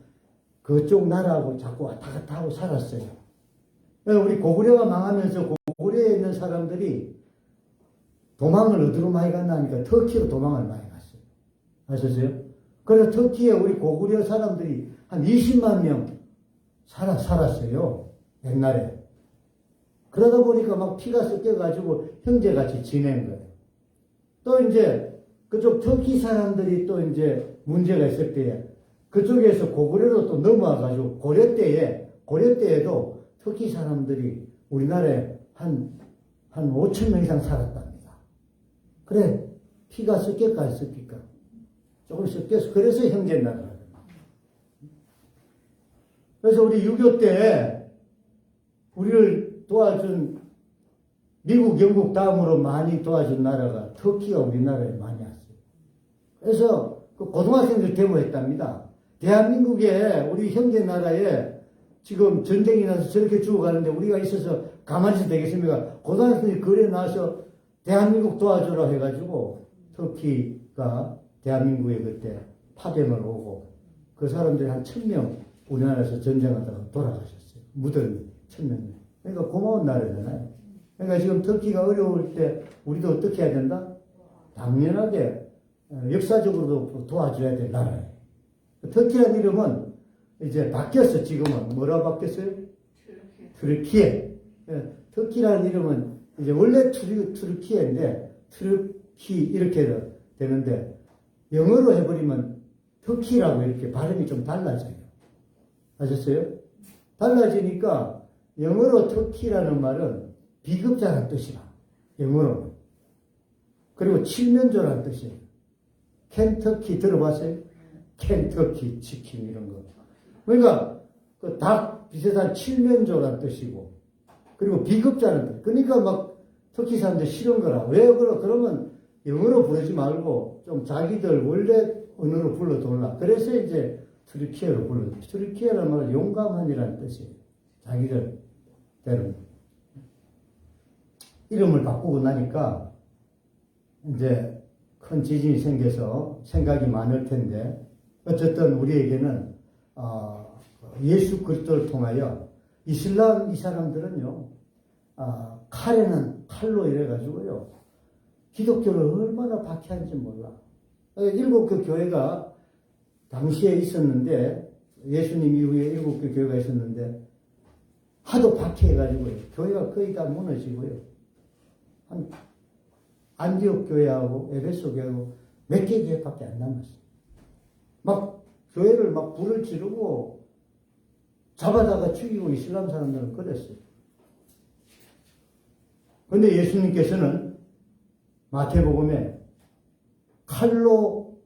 그쪽 나라하고 자꾸 왔다 갔다 하고 살았어요. 우리 고구려가 망하면서 고구려에 있는 사람들이 도망을 어디로 많이 갔나 하니까 터키로 도망을 많이 갔어요. 아셨어요? 그래서 터키에 우리 고구려 사람들이 한 20만 명 살았어요. 옛날에. 그러다 보니까 막 피가 섞여가지고 형제같이 지낸 거예요. 또 이제 그쪽 터키 사람들이 또 이제 문제가 있을 때에 그쪽에서 고구려로 또 넘어와가지고 고려 때에도 터키 사람들이 우리나라에 한 5천 명 이상 살았답니다. 그래, 피가 섞일까 안 섞일까? 조금 섞여서, 그래서 형제나라가. 그래서 우리 6.25 때 우리를 도와준 미국, 영국 다음으로 많이 도와준 나라가 터키가 우리나라에 많이 왔어요. 그래서 그 고등학생들 데모했답니다. 대한민국에 우리 형제 나라에 지금 전쟁이 나서 저렇게 죽어가는데 우리가 있어서 가만히 있어도 되겠습니까? 고등학생들이 거리에 나와서 대한민국 도와주라 해가지고 터키가 대한민국에 그때 파병을 오고 그 사람들이 한 1,000명 우리나라에서 전쟁하다가 돌아가셨어요. 무덤이 1,000명. 그러니까 고마운 나라잖아요. 그러니까 지금 터키가 어려울 때 우리도 어떻게 해야 된다? 당연하게 역사적으로도 도와줘야 될 나라예요. 터키라는 이름은 이제 바뀌었어. 지금은 뭐라고 바뀌었어요? 트르키예. 터키라는 이름은 이제 원래 트르키예인데 트르키 이렇게 되는데 영어로 해버리면 터키라고 이렇게 발음이 좀 달라져요. 아셨어요? 달라지니까 영어로 터키라는 말은 비급자라는 뜻이라. 영어로는. 그리고 칠면조라는 뜻이에요. 켄터키 들어봤어요? 켄터키 치킨 이런 거. 그러니까 그 닭 비슷한 칠면조라는 뜻이고 그리고 비급자는 뜻. 그러니까 막 터키 사람들 싫은 거라. 왜 그러면 영어로 부르지 말고 좀 자기들 원래 언어로 불러달라. 그래서 이제 트르키예로 불러요. 트르키예라는 말은 용감한이라는 뜻이에요. 자기들 대로. 이름을 바꾸고 나니까 이제 큰 지진이 생겨서 생각이 많을 텐데 어쨌든 우리에게는 예수 그리스도를 통하여 이슬람 이 사람들은요 칼에는 칼로 이래가지고요 기독교를 얼마나 박해한지 몰라. 일곱 그 교회가 당시에 있었는데 예수님 이후에 일곱 개 교회가 있었는데 하도 박해해가지고요 교회가 거의 다 무너지고요 한 안디옥 교회하고 에베소 교회하고 몇 개 교회밖에 안 남았어요. 막 교회를 막 불을 지르고 잡아다가 죽이고 이슬람 사람들은 그랬어요. 그런데 예수님께서는 마태복음에 칼로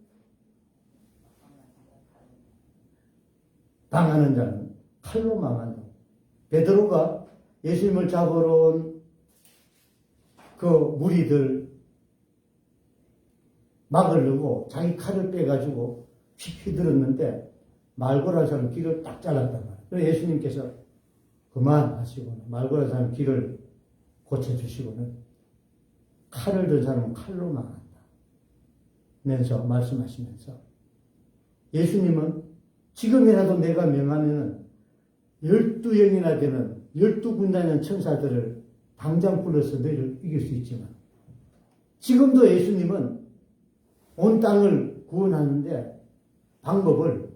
당하는 자는 칼로 망한다. 베드로가 예수님을 잡으러 온 그 무리들 막으려고 자기 칼을 빼가지고 휘두르는데 말고라는 사람 귀를 딱 잘랐단 말이에요. 그래서 예수님께서 그만하시고는 말고라는 사람 귀를 고쳐주시고는 칼을 든 사람은 칼로 망한다. 면서 말씀하시면서 예수님은 지금이라도 내가 명하면은 12영이나 되는 12군단의 천사들을 당장 불러서 너희를 이길 수 있지만 지금도 예수님은 온 땅을 구원하는데 방법을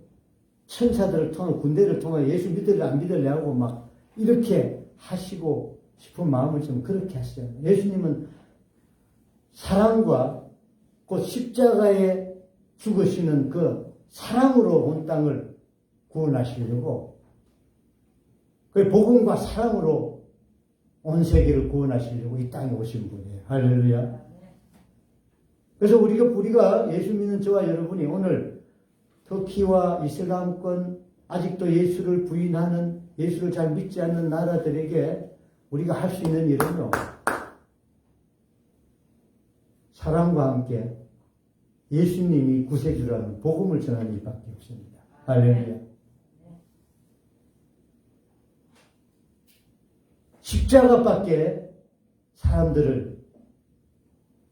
천사들을 통해 군대를 통해 예수 믿을래 안 믿을래 하고 막 이렇게 하시고 싶은 마음을 좀 그렇게 하시잖아요. 예수님은 사랑과 그 십자가에 죽으시는 그 사랑으로 온 땅을 구원하시려고 그 복음과 사랑으로 온 세계를 구원하시려고 이 땅에 오신 분이에요. 할렐루야. 그래서 우리가 예수 믿는 저와 여러분이 오늘 터키와 이슬람권 아직도 예수를 부인하는 예수를 잘 믿지 않는 나라들에게 우리가 할 수 있는 일은요. 사랑과 함께 예수님이 구세주라는 복음을 전하는 일밖에 없습니다. 할렐루야. 십자가밖에 사람들을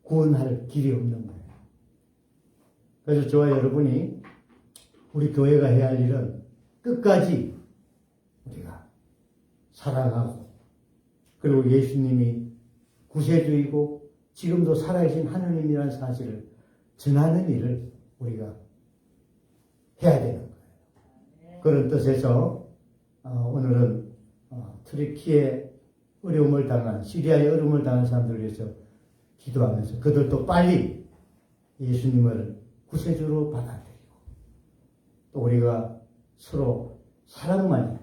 구원할 길이 없는 거예요. 그래서 저와 여러분이 우리 교회가 해야 할 일은 끝까지 우리가 사랑하고 그리고 예수님이 구세주이고 지금도 살아계신 하느님이라는 사실을 전하는 일을 우리가 해야 되는 거예요. 그런 뜻에서 오늘은 트리키의 어려움을 당한 시리아의 어려움을 당한 사람들을 위해서 기도하면서 그들도 빨리 예수님을 구세주로 받아들이고 또 우리가 서로 사랑만이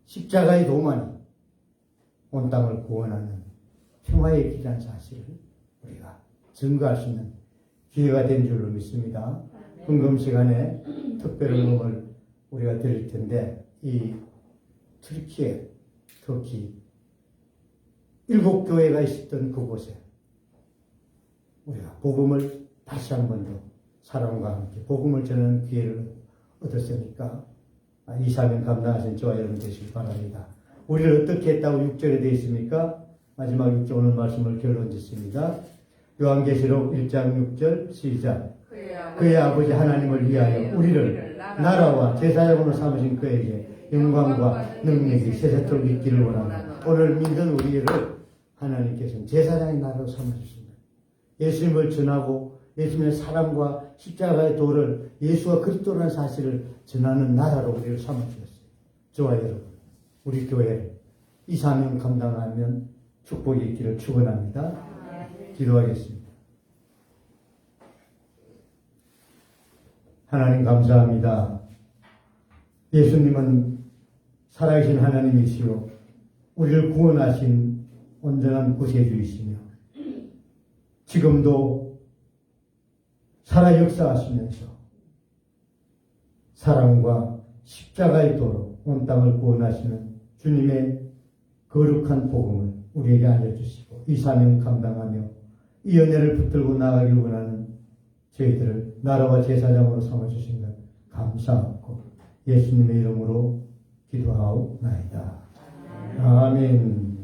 십자가의 도만이 온 땅을 구원하는 평화의 길이라는 사실을 우리가 증거할 수 있는 기회가 된 줄로 믿습니다. 헌금 시간에 특별 헌금을 우리가 드릴 텐데 이 터키 7교회가 있었던 그곳에 우리가 복음을 다시 한 번 더 사랑과 함께 복음을 전하는 기회를 얻었으니까 이 사명 감당하신 저와 여러분 되시길 바랍니다. 우리를 어떻게 했다고 6절에 되어 있습니까? 마지막 6절 오늘 말씀을 결론 짓습니다. 요한계시록 1장 6절 시작. 그의 아버지 하나님을 위하여 우리를 나라와 제사장으로 삼으신 그에게 영광과 능력이 세세토록 있기를 원합니다. 오늘 믿는 우리를 하나님께서는 제사장의 나라로 삼아주십니다. 예수님을 전하고 예수님의 사랑과 십자가의 도를 예수와 그리스도라는 사실을 전하는 나라로 우리를 삼아주셨어요. 저와 여러분, 우리 교회를 이 사명 감당하면 축복이 있기를 축원합니다. 기도하겠습니다. 하나님 감사합니다. 예수님은 살아계신 하나님이시요 우리를 구원하신 온전한 구세주이시며 지금도 살아 역사하시면서 사랑과 십자가의 도로 온 땅을 구원하시는 주님의 거룩한 복음을 우리에게 알려주시고 이 사명 감당하며 이 은혜를 붙들고 나가길 원하는 저희들을 나라와 제사장으로 삼아주신 것 감사하고 예수님의 이름으로 기도하옵나이다. 아멘.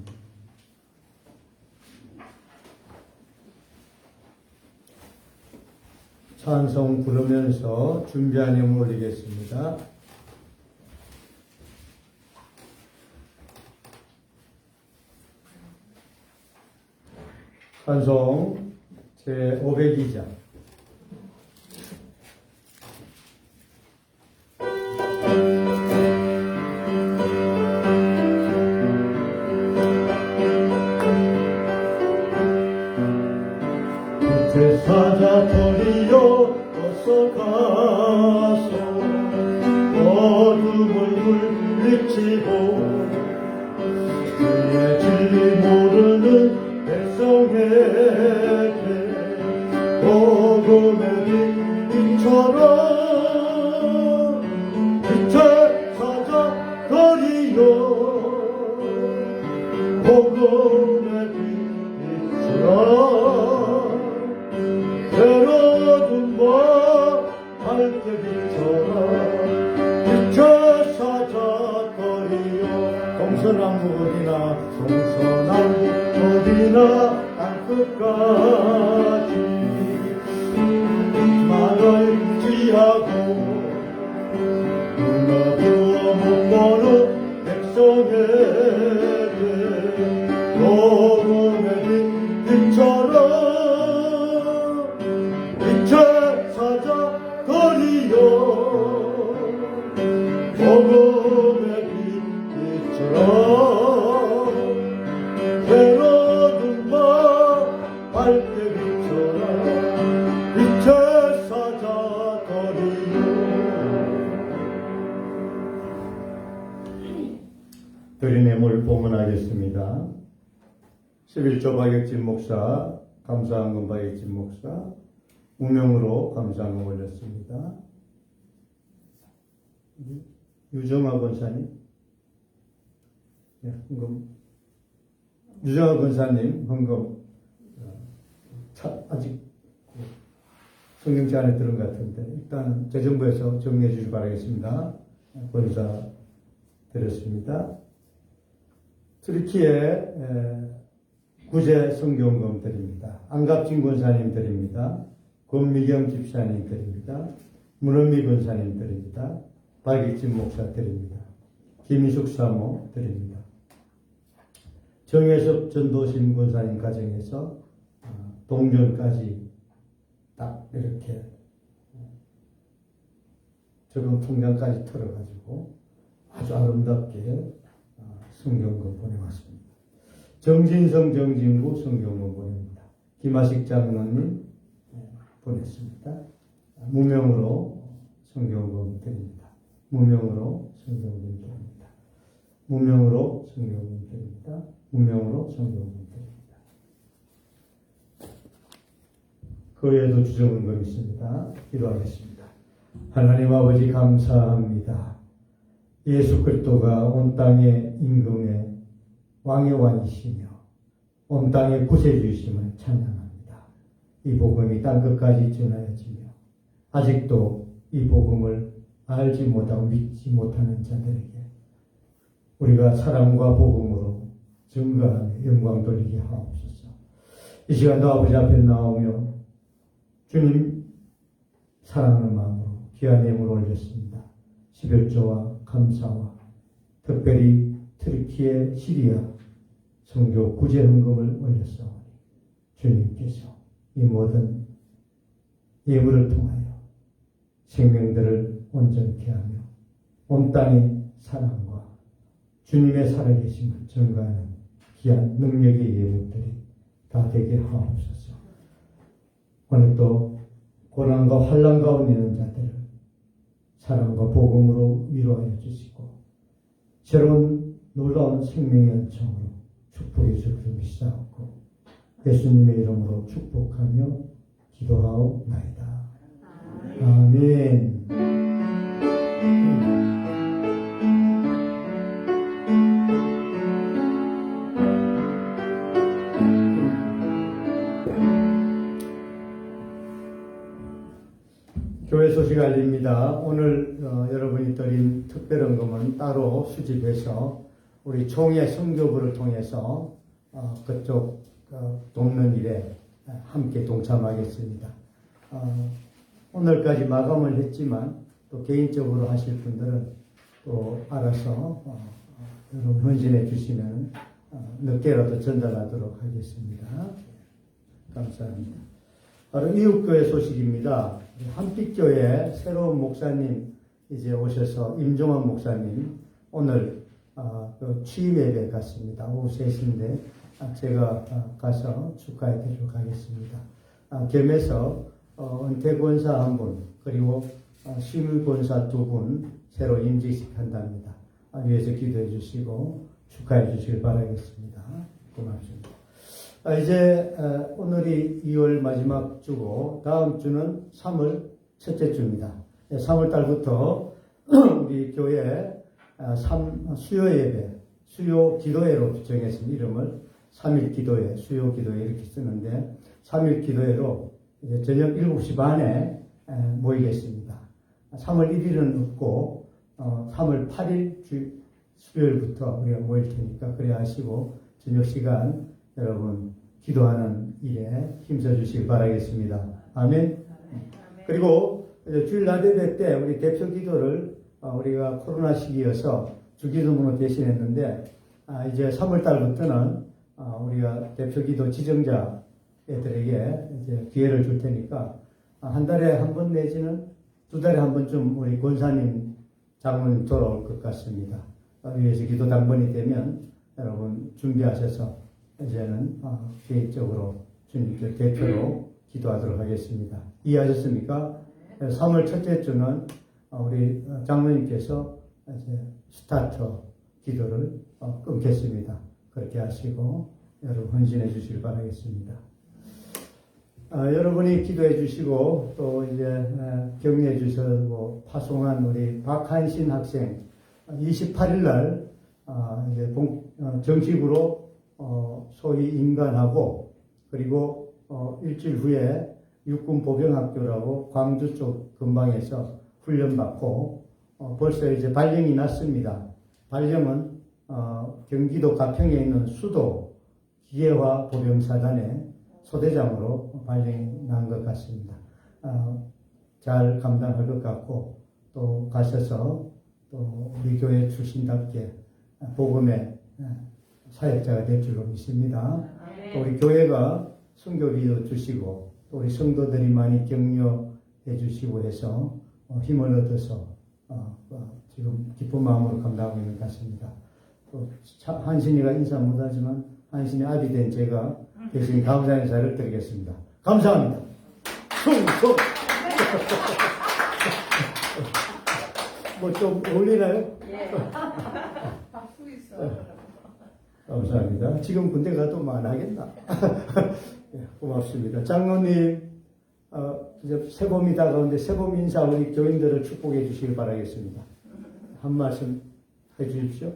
찬송 부르면서 준비한 예물 올리겠습니다. 찬송 제502장. 사자들이여 어서 가서 어둠을 물리치고 그의 진리 모르는 백성에게 복음의 빛처럼 빛의 사자들이여 복음의 빛처럼 새로운 밝게 비춰라 빛의 사자들이여 동서남북 어디나 땅끝까지 말을 지하고 눈어두어 못 보는 백성에게 복음의 빛처럼 빛의 사자들이여 복음의 빛처럼 새로운 밝게 비춰라 빛의 사자들이여. 드린 예물 봉헌하겠습니다. 11조 박혁진 목사, 감사한금 박혁진 목사, 무명으로 감사한금 올렸습니다. 유정아 권사님, 헌금. 유정아 권사님, 헌금. 아직 성경지 안에 들은 것 같은데, 일단 재정부에서 정리해 주시기 바라겠습니다. 권사 드렸습니다. 트리키에 구제 성경금 드립니다. 안갑진 권사님 드립니다. 권미경 집사님 드립니다. 문은미 권사님 드립니다. 박익진 목사 드립니다. 김희숙 사모 드립니다. 정혜섭 전도심 권사님 가정에서 동전까지 딱 이렇게 저금 통장까지 털어가지고 아주 아름답게 성경금 보내왔습니다. 정진성 정진구 성경금 보냅니다. 김하식 장로님 보냈습니다. 무명으로 성경금 드립니다. 무명으로 성경금 드립니다. 무명으로 성경금 드립니다. 무명으로 성경금 드립니다. 그 외에도 주정은금 있습니다. 기도하겠습니다. 하나님 아버지 감사합니다. 예수 그리스도가 온 땅의 임금의 왕의 왕이시며 온 땅의 구세주이심을 찬양합니다. 이 복음이 땅끝까지 전하여지며 아직도 이 복음을 알지 못하고 믿지 못하는 자들에게 우리가 사랑과 복음으로 증거하며 영광 돌리게 하옵소서. 이 시간도 아버지 앞에 나오며 주님 사랑하는 마음으로 귀한 예물을 올렸습니다. 11조와 감사와 특별히 트리키의 시리아 선교 구제 헌금을 올렸사오니 주님께서 이 모든 예물을 통하여 생명들을 온전케 하며 온 땅의 사랑과 주님의 살아계심을 증거하는 귀한 능력의 예물들이 다 되게 하옵소서. 오늘도 고난과 환난 가운데 있는 자들을 사랑과 복음으로 위로하여 주시고 새로운 놀라운 생명의 은총으로 축복해 주시옵소서 믿사옵고 예수님의 이름으로 축복하며 기도하옵나이다. 아멘. 교회 소식 알립니다. 오늘 여러분이 드린 특별헌금은 따로 수집해서 우리 총회 선교부를 통해서 그쪽 돕는 일에 함께 동참하겠습니다. 오늘까지 마감을 했지만 또 개인적으로 하실 분들은 또 알아서 여러분 헌신해 주시면 늦게라도 전달하도록 하겠습니다. 감사합니다. 바로 이웃교회 소식입니다. 한빛교회 새로운 목사님 이제 오셔서 임종환 목사님 오늘 그 취임 예배 갔습니다. 오후 3시인데 제가 가서 축하해 드리도록 하겠습니다. 겸해서 은퇴 권사 1분 그리고 시물 권사 2분 새로 임직식 한답니다. 위해서 기도해 주시고 축하해 주시길 바라겠습니다. 고맙습니다. 이제 오늘이 2월 마지막 주고 다음 주는 3월 첫째 주입니다. 3월 달부터 우리 교회 수요 예배, 수요 기도회로 정했습니다. 이름을 3일 기도회, 수요 기도회 이렇게 쓰는데 3일 기도회로 이제 저녁 7시 반에 모이겠습니다. 3월 1일은 없고 3월 8일 수요일부터 우리가 모일 테니까 그래 하시고 저녁 시간 여러분 기도하는 일에 힘써 주시기 바라겠습니다. 아멘. 그리고 주일 낮 예배 때 우리 대표 기도를 우리가 코로나 시기여서 주기도문으로 대신했는데 이제 3월 달부터는 우리가 대표 기도 지정자 애들에게 이제 기회를 줄 테니까 한 달에 한 번 내지는 2달에 한 번쯤 우리 권사님 장로님 돌아올 것 같습니다. 위에서 기도 당번이 되면 여러분 준비하셔서 이제는 개인적으로 주님께 대표로 기도하도록 하겠습니다. 이해하셨습니까? 3월 첫째 주는 우리 장로님께서 이제 스타터 기도를 끊겠습니다. 그렇게 하시고 여러분 헌신해 주시길 바라겠습니다. 여러분이 기도해 주시고 또 이제 격려해 주시고 파송한 우리 박한신 학생 28일 날 이제 정식으로 소위 인간하고 그리고 일주일 후에 육군 보병학교라고 광주 쪽 근방에서 훈련받고 벌써 이제 발령이 났습니다. 발령은 경기도 가평에 있는 수도 기계화 보병사단의 소대장으로 발령이 난 것 같습니다. 잘 감당할 것 같고 또 가셔서 또 우리 교회 출신답게 복음의 사역자가 될 줄로 믿습니다. 또 우리 교회가 선교비도 주시고 또 우리 성도들이 많이 격려해 주시고 해서 힘을 얻어서 지금 기쁜 마음으로 감당하고 있는 것 같습니다. 또 한신이가 인사 못하지만 한신의 아비 된 제가 대신 감사의 인사를 드리겠습니다. 감사합니다. 충성! 뭐 좀 어울리나요? 예. 박수 있어. 감사합니다. 지금 군대 가도 만하겠나? 예, 고맙습니다. 장로님, 이제 새봄이 다가오는데 새봄 인사 우리 교인들을 축복해 주시길 바라겠습니다. 한 말씀 해 주십시오.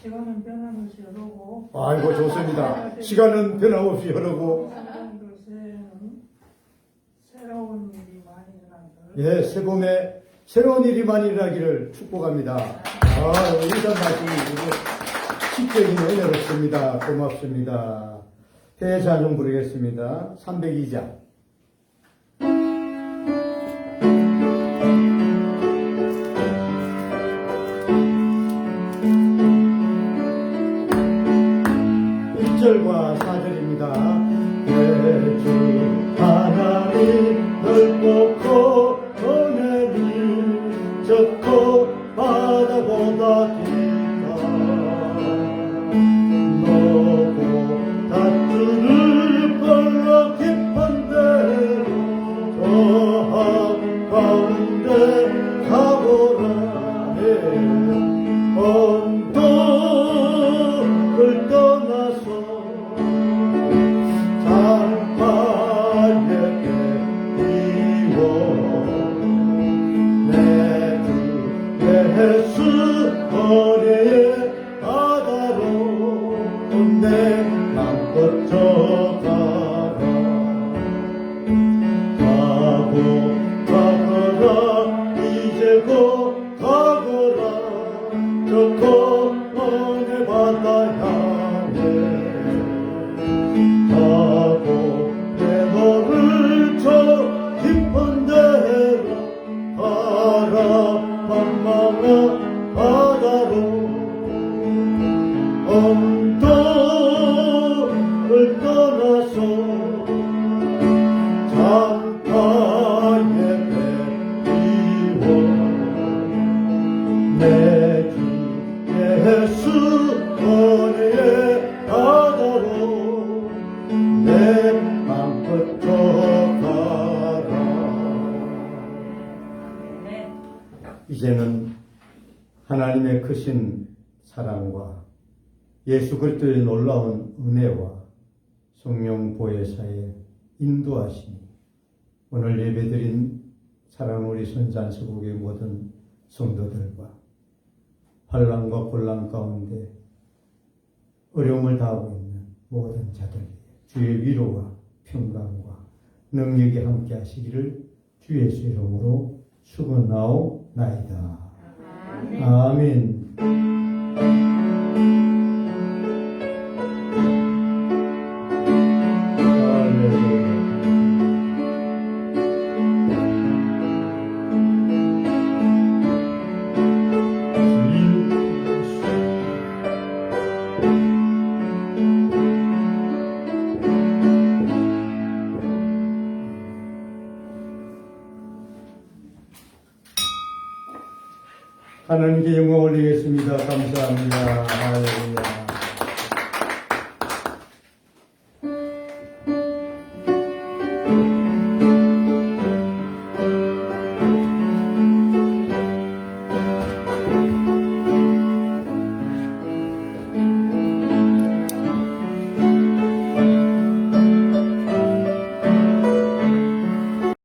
시간은 변함없이 흐르고 아이고, 좋습니다. 시간은 변함없이 흐르고, 요새는 새로운 일이 많이 일어나기를 예, 새봄에 새로운 일이 많이 일어나기를 축복합니다. 인사 말씀이 시적인 은혜롭습니다. 고맙습니다. 대찬송 부르겠습니다. 302장. 과 4절입니다. 내 주 하나님 넓고 은혜를 적고 바다보다 깊다 너고 다투를 벌러 깊은데 이제는 하나님의 크신 사랑과 예수 그리스도의 놀라운 은혜와 성령 보혜사의 인도하심이 오늘 예배드린 사랑 우리 선산서국의 모든 성도들과 환난과 곤란 가운데 어려움을 당하고 있는 모든 자들에게 주의 위로와 평강과 능력이 함께 하시기를 주 예수 이름으로 축원하옵나이다. 아멘. 하나님께 영광 올리겠습니다. 감사합니다. 할렐루야.